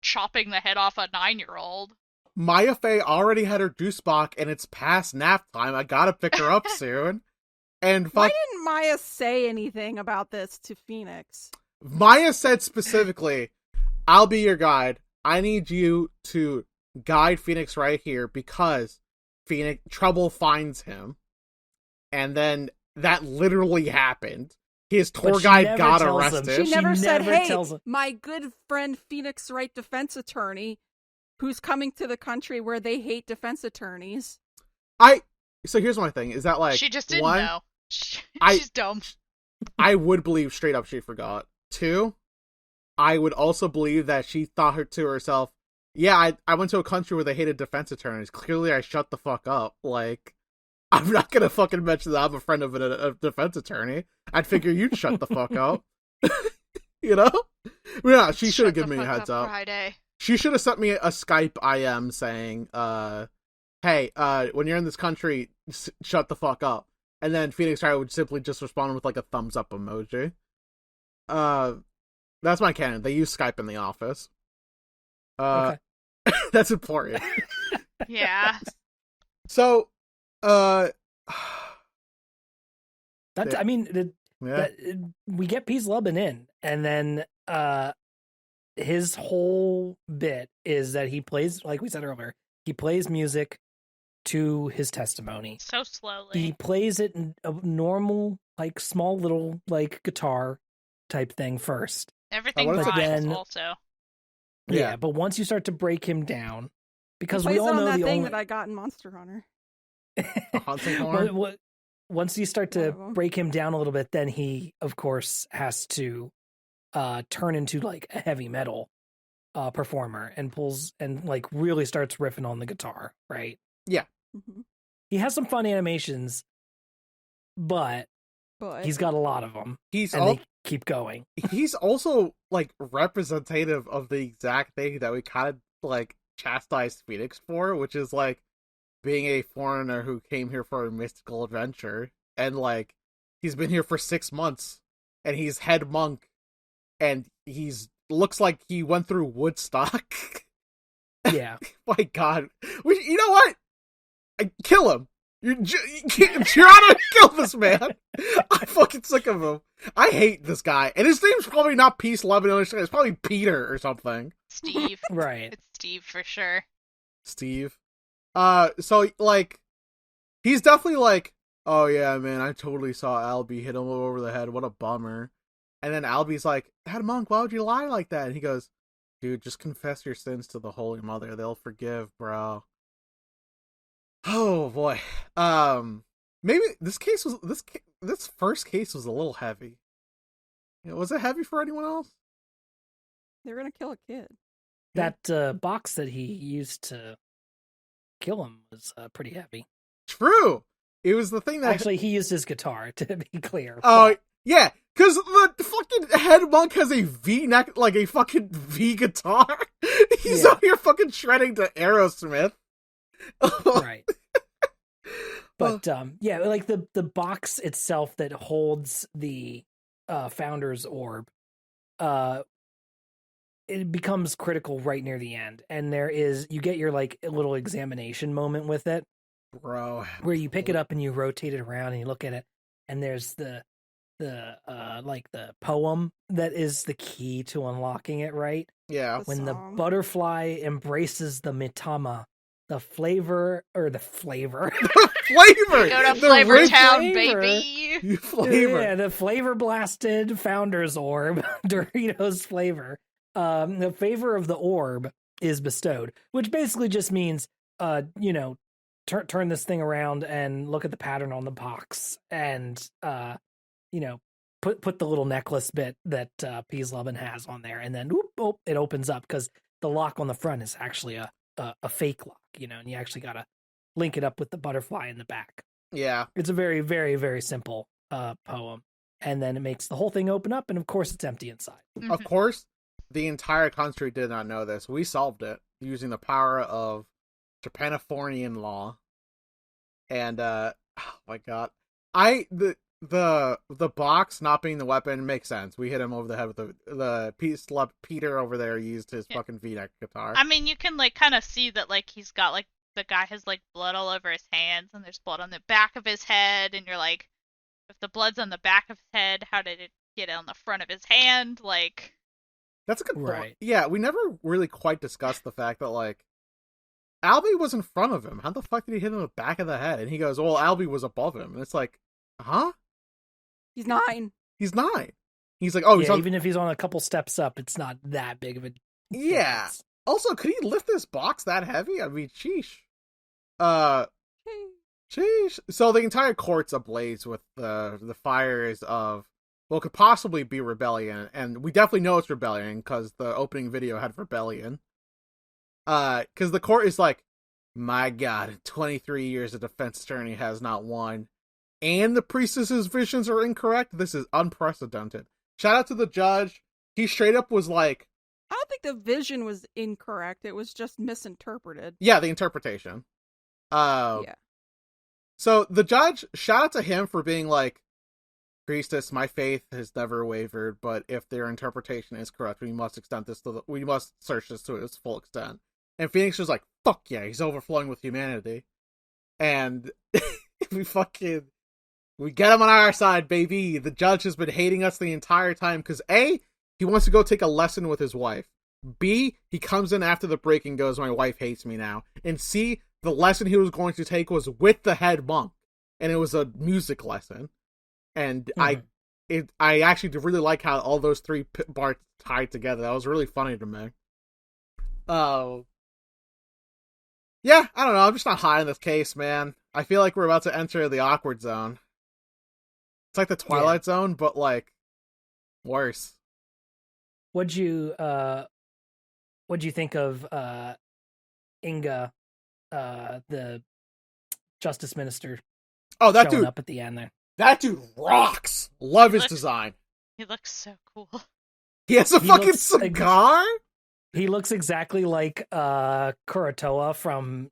chopping the head off a 9-year-old. Maya Fey already had her juice box, and it's past nap time. I gotta pick her up soon. And why didn't Maya say anything about this to Phoenix? Maya said specifically, I'll be your guide. I need you to guide Phoenix right here because trouble finds him. And then that literally happened. His tour guide got arrested. She never said, hey, my good friend Phoenix Wright defense attorney, who's coming to the country where they hate defense attorneys. So here's my thing, is that she just didn't know. She's dumb. I would believe straight up she forgot. 2, I would also believe that she thought to herself, yeah, I went to a country where they hated defense attorneys. Clearly, I shut the fuck up. Like, I'm not gonna fucking mention that I'm a friend of a defense attorney. I'd figure you'd shut the fuck up. You know? Yeah, she should have given me a heads up. Friday. She should have sent me a Skype IM saying, hey, when you're in this country, shut the fuck up. And then Phoenix Wright would simply just respond with like a thumbs up emoji. That's my canon. They use Skype in the office. Okay. That's important. Yeah. So, we get Peace Lubbin in, and then his whole bit is that he plays, like we said earlier, he plays music to his testimony. So slowly. He plays it in a normal, like, small little, like, guitar type thing first. Everything But rhymes then- also. Yeah, but once you start to break him down, because He we plays all it on know that the thing only... that I got in Monster Hunter. A hunting horn? Once you start One to of 'em. break him down a little bit, then he, of course, has to turn into like a heavy metal performer and pulls and like really starts riffing on the guitar, right? Mhm. He has some fun animations, but But he's got a lot of them, He's and they keep going. he's also like representative of the exact thing that we kind of like chastised Phoenix for, which is like being a foreigner who came here for a mystical adventure, and like he's been here for 6 months, and he's head monk, and he's looks like he went through Woodstock. Yeah, My God, you know what? Kill him. You're trying to kill this man. I'm fucking sick of him. I hate this guy, and his name's probably not Peace, Love, and Understanding. It's probably Peter or something. Steve. right. It's Steve for sure. Steve. So like, he's definitely like, oh yeah, man, I totally saw Albie hit him over the head. What a bummer. And then Albie's like, Head Monk, why would you lie like that? And he goes, dude, just confess your sins to the Holy Mother. They'll forgive, bro. Oh boy. Maybe this first case was a little heavy. Was it heavy for anyone else? they're gonna kill a kid. That box that he used to kill him was pretty heavy. True. It was the thing that Actually, he used his guitar, to be clear. Oh, yeah, because the fucking head monk has a V-neck, like a fucking V guitar. He's Yeah. out here fucking shredding to Aerosmith. Right. But yeah, like the box itself that holds the founder's orb, it becomes critical right near the end, and you get your like little examination moment with it, Bro. where you pick it up and you rotate it around and you look at it, and there's the like the poem that is the key to unlocking it, right? Yeah. When the song. butterfly embraces the mitama, the flavor. Flavor! Go to The Flavor rich Town, flavor. baby. flavor. Yeah, the flavor blasted founder's orb, Doritos flavor. The favor of the orb is bestowed, which basically just means, turn this thing around and look at the pattern on the box, and put the little necklace bit that Peace Lovin' has on there, and then it opens up, because the lock on the front is actually a fake lock, and you actually gotta link it up with the butterfly in the back. Yeah. It's a very, very, very simple poem, and then it makes the whole thing open up, and of course it's empty inside. Of course, the entire country did not know this. We solved it using the power of Japanifornian law. And, oh my God. The box not being the weapon makes sense. We hit him over the head with the Peter over there used his fucking V-neck guitar. I mean, you can like kind of see that like he's got like the guy has like blood all over his hands, and there's blood on the back of his head, and you're like, if the blood's on the back of his head, how did it get on the front of his hand? Like, That's a good point. Right. Yeah, we never really quite discussed the fact that, like, Albie was in front of him. How the fuck did he hit him in the back of the head? And he goes, well, Albie was above him. And it's like, huh? He's 9. He's 9. He's like, oh, he's Yeah, on... even if he's on a couple steps up, it's not that big of a Yeah. difference. Also, could he lift this box that heavy? I mean, sheesh. Sheesh. So the entire court's ablaze with the fires of what could possibly be rebellion, and we definitely know it's rebellion because the opening video had rebellion. Because the court is like, my God, in 23 years, the defense attorney has not won. And the priestess's visions are incorrect? This is unprecedented. Shout out to the judge. He straight up was like... I don't think the vision was incorrect. It was just misinterpreted. Yeah, the interpretation. Yeah. So the judge, shout out to him for being like, priestess, my faith has never wavered, but if their interpretation is correct, we must search this to its full extent. And Phoenix was like, fuck yeah, he's overflowing with humanity. And we get him on our side, baby. The judge has been hating us the entire time because A, he wants to go take a lesson with his wife. B, he comes in after the break and goes, my wife hates me now. And C, the lesson he was going to take was with the head monk. And it was a music lesson. And I actually really like how all those three parts tied together. That was really funny to me. Yeah, I don't know. I'm just not high in this case, man. I feel like we're about to enter the awkward zone. It's like the Twilight Zone, but like worse. What'd you think of Inga, the justice minister? Oh, that dude up at the end there. That dude rocks. Love his design. He looks so cool. He has a fucking cigar? He looks exactly like Kuratoa from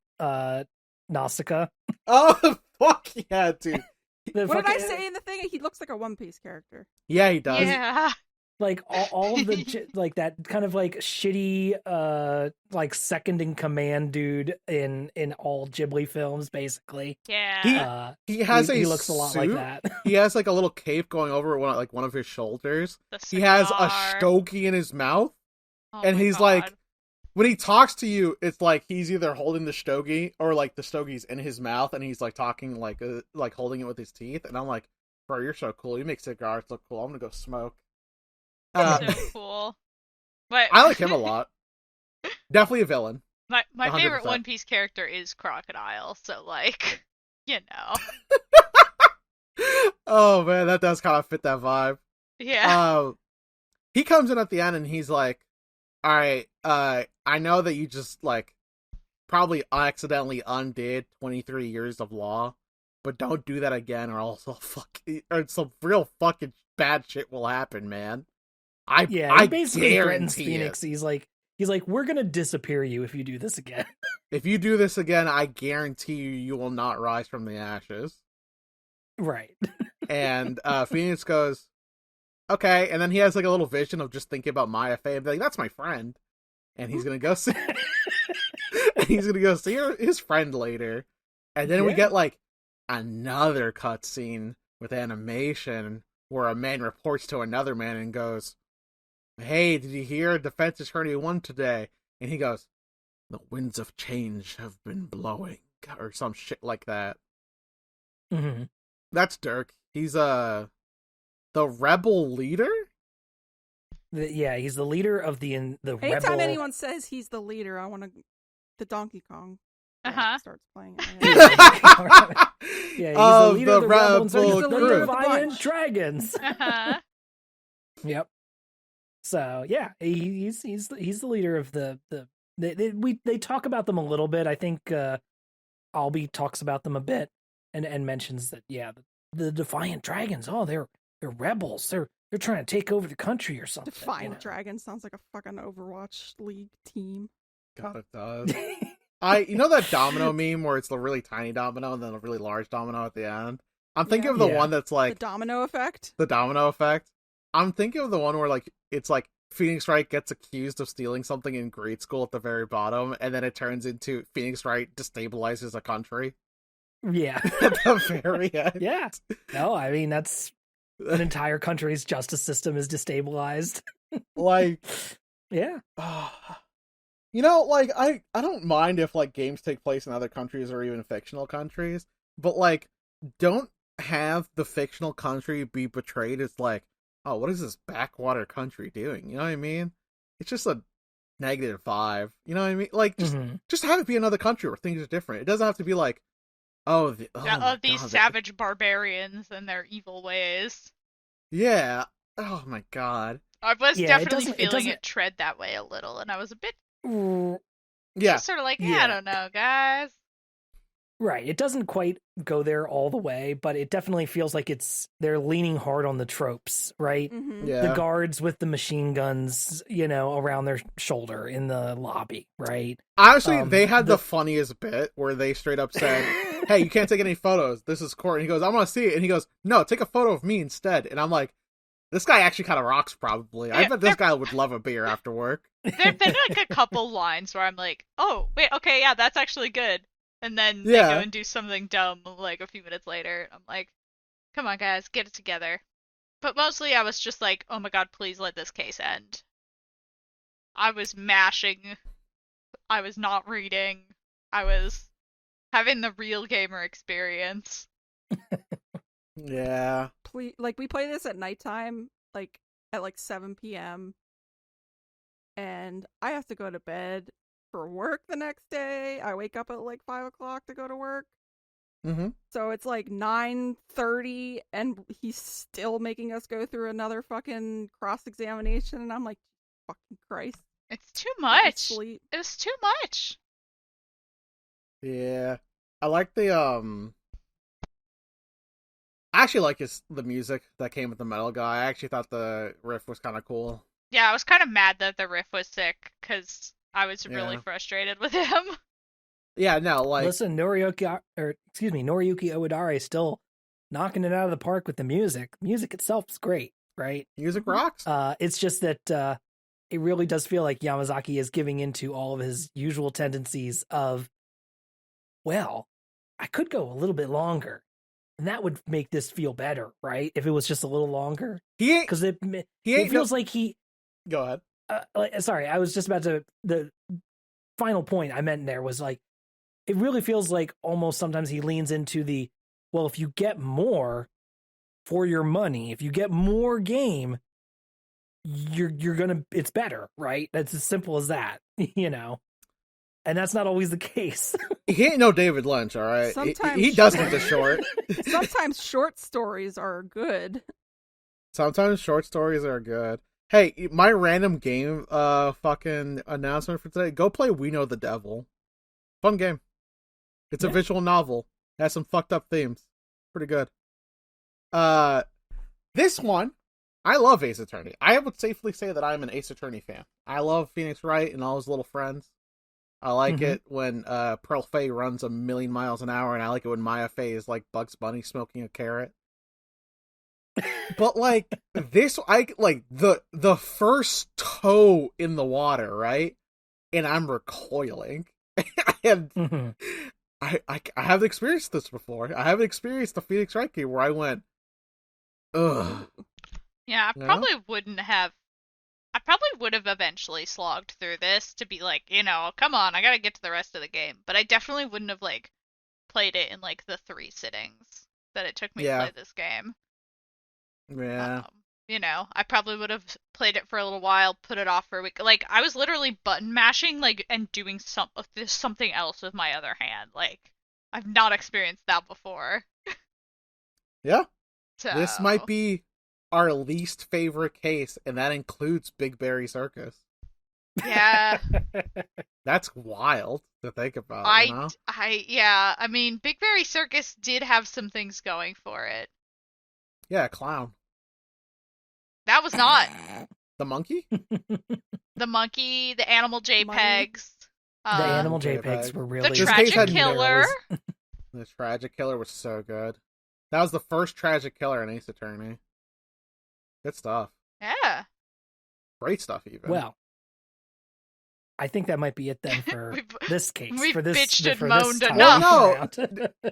Nausicaa. Oh, fuck yeah, dude. What did I say in the thing? He looks like a One Piece character. Yeah, he does. Yeah. Like all of the like that kind of like shitty like second in command dude in all Ghibli films, basically. Yeah. He has he looks a lot suit. like that. He has like a little cape going over one of his shoulders. He has a stogie in his mouth. And he's like, when he talks to you, it's like he's either holding the stogie or like the stogie's in his mouth, and he's like talking like holding it with his teeth. And I'm like, bro, you're so cool. You make cigars look cool. I'm gonna go smoke. So cool. But I like him a lot. Definitely a villain. My 100%. favorite One Piece character is Crocodile, so like, you know. Oh man, that does kind of fit that vibe. Yeah. He comes in at the end and he's like, all right, I know that you just like probably accidentally undid 23 years of law, but don't do that again or else some real fucking bad shit will happen, man. He basically threatens guarantee Phoenix. He's like, we're gonna disappear you if you do this again. If you do this again, I guarantee you will not rise from the ashes. Right. And Phoenix goes, okay, and then he has like a little vision of just thinking about Maya Fey and be like, that's my friend. And he's gonna go see his friend later. And then we get like another cutscene with animation where a man reports to another man and goes, hey, did you hear defense attorney won today? And he goes, the winds of change have been blowing, or some shit like that. Mm-hmm. That's Dirk. He's the rebel leader? He's the leader of the Anytime rebel. anyone says he's the leader, I want the Donkey Kong starts playing. He's the leader of the rebel crew. He's the Defiant Dragons. Uh-huh. Yep. So yeah, he's the leader of they talk about them a little bit. I think Albie talks about them a bit and mentions that the Defiant Dragons. Oh, they're rebels. They're trying to take over the country or something. Defiant Dragon sounds like a fucking Overwatch League team. God, it does. You know that domino meme where it's the really tiny domino and then a really large domino at the end? I'm thinking of the one that's like the domino effect. The domino effect. I'm thinking of the one where like it's like Phoenix Wright gets accused of stealing something in grade school at the very bottom, and then it turns into Phoenix Wright destabilizes a country. Yeah. At the very end. Yeah. No, I mean that's an entire country's justice system is destabilized. Like, yeah. You know, like I don't mind if like games take place in other countries or even fictional countries, but like don't have the fictional country be portrayed as like, oh, what is this backwater country doing? You know what I mean? It's just a negative vibe. You know what I mean? Like just have it be another country where things are different. It doesn't have to be like, these savage barbarians and their evil ways. Yeah. Oh my god. I was definitely feeling it tread that way a little, and I was a bit Yeah. Just sort of like, Yeah. I don't know, guys. Right. It doesn't quite go there all the way, but it definitely feels like they're leaning hard on the tropes, right? Mm-hmm. Yeah. The guards with the machine guns, around their shoulder in the lobby, right? Honestly, they had the funniest bit where they straight up said, "Hey, you can't take any photos. This is court." And he goes, "I want to see it." And he goes, "No, take a photo of me instead." And I'm like, this guy actually kind of rocks, probably. I bet this guy would love a beer after work. There've been like a couple lines where I'm like, oh, wait, okay, yeah, that's actually good. And then they Yeah. go and do something dumb like a few minutes later. I'm like, come on, guys, get it together. But mostly I was just like, oh my god, please let this case end. I was mashing. I was not reading. I was having the real gamer experience. Yeah. We play this at nighttime, like at 7 p.m. and I have to go to bed for work the next day. I wake up at 5 o'clock to go to work. Mm-hmm. So it's 9:30 and he's still making us go through another fucking cross-examination, and I'm like, fucking Christ. It's too much. Sleep. It was too much. Yeah. I like the I actually like the music that came with the metal guy. I actually thought the riff was kind of cool. Yeah, I was kind of mad that the riff was sick because I was really frustrated with him. Yeah, no, listen, Noriyuki Uedara is still knocking it out of the park with the music. Music itself is great, right? Music rocks. It's just that it really does feel like Yamazaki is giving into all of his usual tendencies of, well, I could go a little bit longer. And that would make this feel better, right? If it was just a little longer. Because it feels like he... Go ahead. Sorry, I was just about to... The final point I meant there was it really feels like almost sometimes he leans into the, well, if you get more for your money, if you get more game, you're gonna... It's better, right? That's as simple as that, And that's not always the case. He ain't no David Lynch, all right? Sometimes he does get the short. Sometimes short stories are good. Sometimes short stories are good. Hey, my random game fucking announcement for today, go play We Know the Devil. Fun game. It's a visual novel. It has some fucked up themes. Pretty good. This one, I love Ace Attorney. I would safely say that I'm an Ace Attorney fan. I love Phoenix Wright and all his little friends. I like it when Pearl Fay runs 1,000,000 miles an hour, and I like it when Maya Fey is like Bugs Bunny smoking a carrot. But this, I like the first toe in the water, right? And I'm recoiling. And I haven't experienced this before. I haven't experienced the Phoenix Wright game where I went, ugh. Yeah, I probably wouldn't have. I probably would have eventually slogged through this to be like, come on, I gotta get to the rest of the game. But I definitely wouldn't have played it in the 3 sittings that it took me to play this game. Yeah. I probably would have played it for a little while, put it off for a week. I was literally button mashing, and doing something else with my other hand. I've not experienced that before. Yeah. So... This might be our least favorite case, and that includes Big Berry Circus. Yeah. That's wild to think about. I mean, Big Berry Circus did have some things going for it. Yeah, clown. That was not. The monkey? The monkey, the animal JPEGs. The animal JPEGs were really... The tragic killer. The tragic killer was so good. That was the first tragic killer in Ace Attorney. Good stuff. Yeah. Great stuff, even. Well, I think that might be it then for this case. We've for this, bitched and for moaned this enough.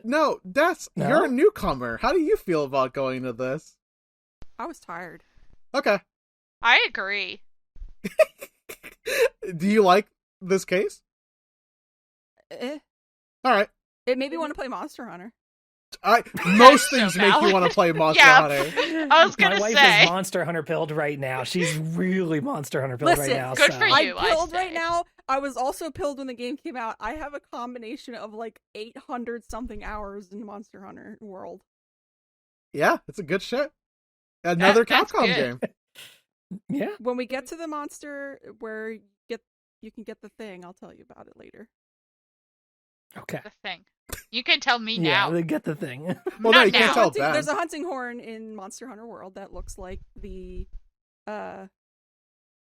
No, you're a newcomer. How do you feel about going to this? I was tired. Okay. I agree. Do you like this case? All right. It made me want to play Monster Hunter. Most things make you want to play Monster Hunter. I was gonna say. My wife is Monster Hunter pilled right now. She's really Monster Hunter pilled right now. Good for you. I'm pilled right now. I was also pilled when the game came out. I have a combination of 800 something hours in Monster Hunter world. Yeah, it's a good shit. Another Capcom game. Yeah. When we get to the monster where you can get the thing. I'll tell you about it later. Okay. The thing. You can tell me Yeah, now. they get the thing. Well, no, Not you can't now. tell Ben. There's a hunting horn in Monster Hunter World that looks like the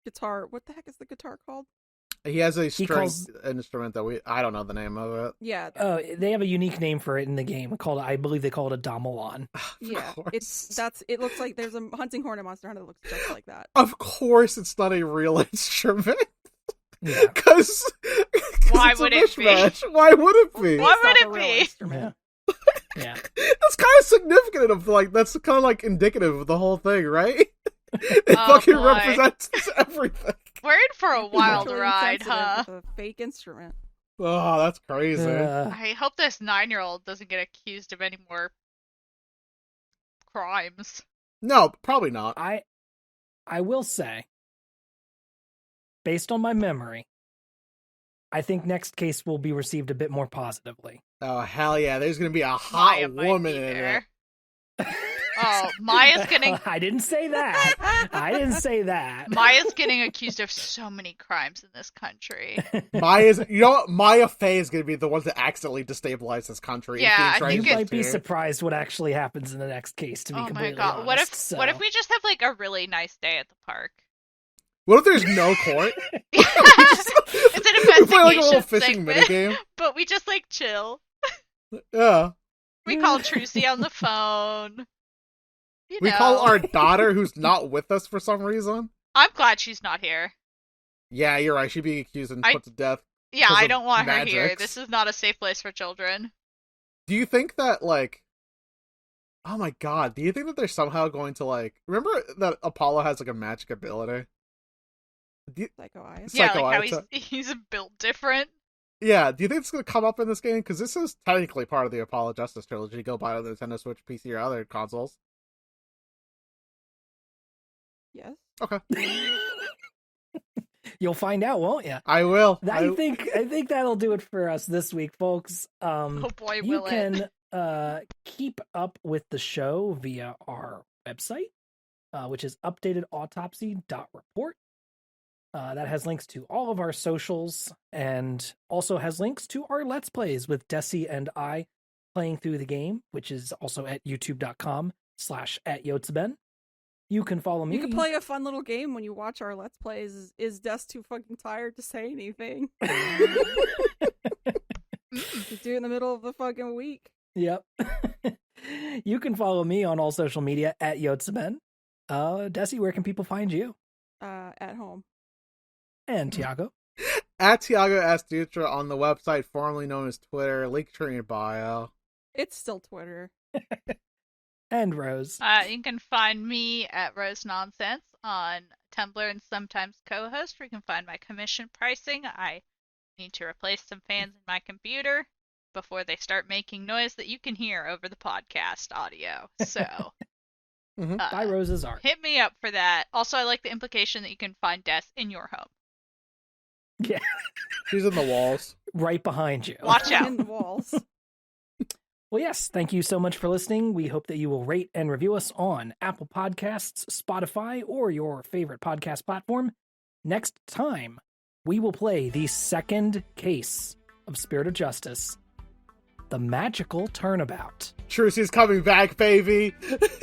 guitar. What the heck is the guitar called? He has a string calls- instrument that I don't know the name of it. Yeah, They have a unique name for it in the game called, I believe they call it a Damalon. yeah. It looks like there's a hunting horn in Monster Hunter that looks just like that. Of course, it's not a real instrument. Yeah. Because Why it's would a it be? mishmash. Why would it be? Why would It's it not a real be? instrument. Yeah. That's kind of significant of like that's kind of like indicative of the whole thing, right? It Oh, fucking boy. represents everything. We're in for a wild Naturally ride, insensitive huh? with a fake instrument. Oh, that's crazy. I hope this 9-year-old doesn't get accused of any more crimes. No, probably not. I will say, based on my memory, I think next case will be received a bit more positively. Oh hell yeah! There's gonna be a Maya hot might woman be in there. it. Oh, Maya's getting I didn't say that. I didn't say that. Maya's getting accused of so many crimes in this country. Maya's, you know what? Maya Fey is gonna be the one that accidentally destabilize this country. Yeah, and I You think might be here. surprised what actually happens in the next case, to be Oh my completely god. honest. What if So- what if we just have like a really nice day at the park? What if there's no court? It's an We play like a little investigation fishing segment, minigame. but we just like chill. Yeah. We call Trucy on the phone. You We know. call our daughter, who's not with us for some reason. I'm glad she's not here. Yeah, you're right. She'd be accused and I- put to death. Yeah, 'Cause I of don't want her here. magics. This is not a safe place for children. Do you think that, like... Oh my god, do you think that they're somehow going to, like... Remember that Apollo has, like, a magic ability? Psycho Eyes. It's Yeah, like, like oh, how he's built different. Yeah, do you think it's going to come up in this game? Because this is technically part of the Apollo Justice trilogy. Go buy the Nintendo Switch, PC, or other consoles. Yes. Okay. You'll find out, won't you? I will. I think that'll do it for us this week, folks. Oh boy, You will it. can keep up with the show via our website, which is updatedautopsy.report. That has links to all of our socials and also has links to our Let's Plays with Dessy and I playing through the game, which is also at youtube.com/@yotsben. You can follow me. You can play a fun little game when you watch our Let's Plays. Is Des too fucking tired to say anything? Just do it in the middle of the fucking week. Yep. You can follow me on all social media at Yotsben. Dessy, where can people find you? At home. And Tiago. At Tiago S. Dutra on the website formerly known as Twitter, Linktree in bio. It's still Twitter. And Rose. You can find me at Rose Nonsense on Tumblr and sometimes co-host, where you can find my commission pricing. I need to replace some fans in my computer before they start making noise that you can hear over the podcast audio. So, Buy Rose's art. hit me up for that. Also, I like the implication that you can find Des in your home. Yeah. She's in the walls. Right behind you. Watch out. In the walls. Well, yes, thank you so much for listening. We hope that you will rate and review us on Apple Podcasts, Spotify, or your favorite podcast platform. Next time, we will play the second case of Spirit of Justice, the Magical Turnabout. Trucy's coming back, baby.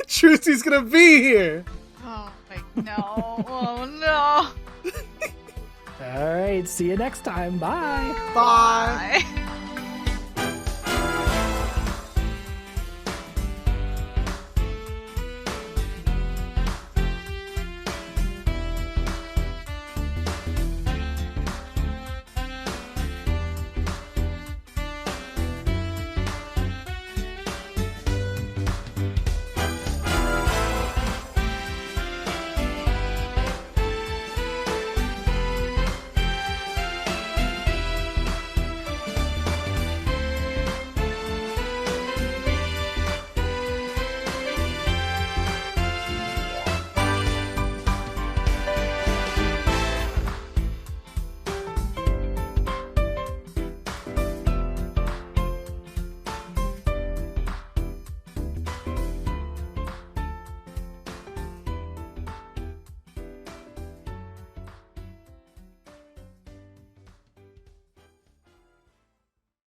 Trucy's gonna be here. Oh, my, no. Oh, no. All right, see you next time. Bye. Bye. Bye.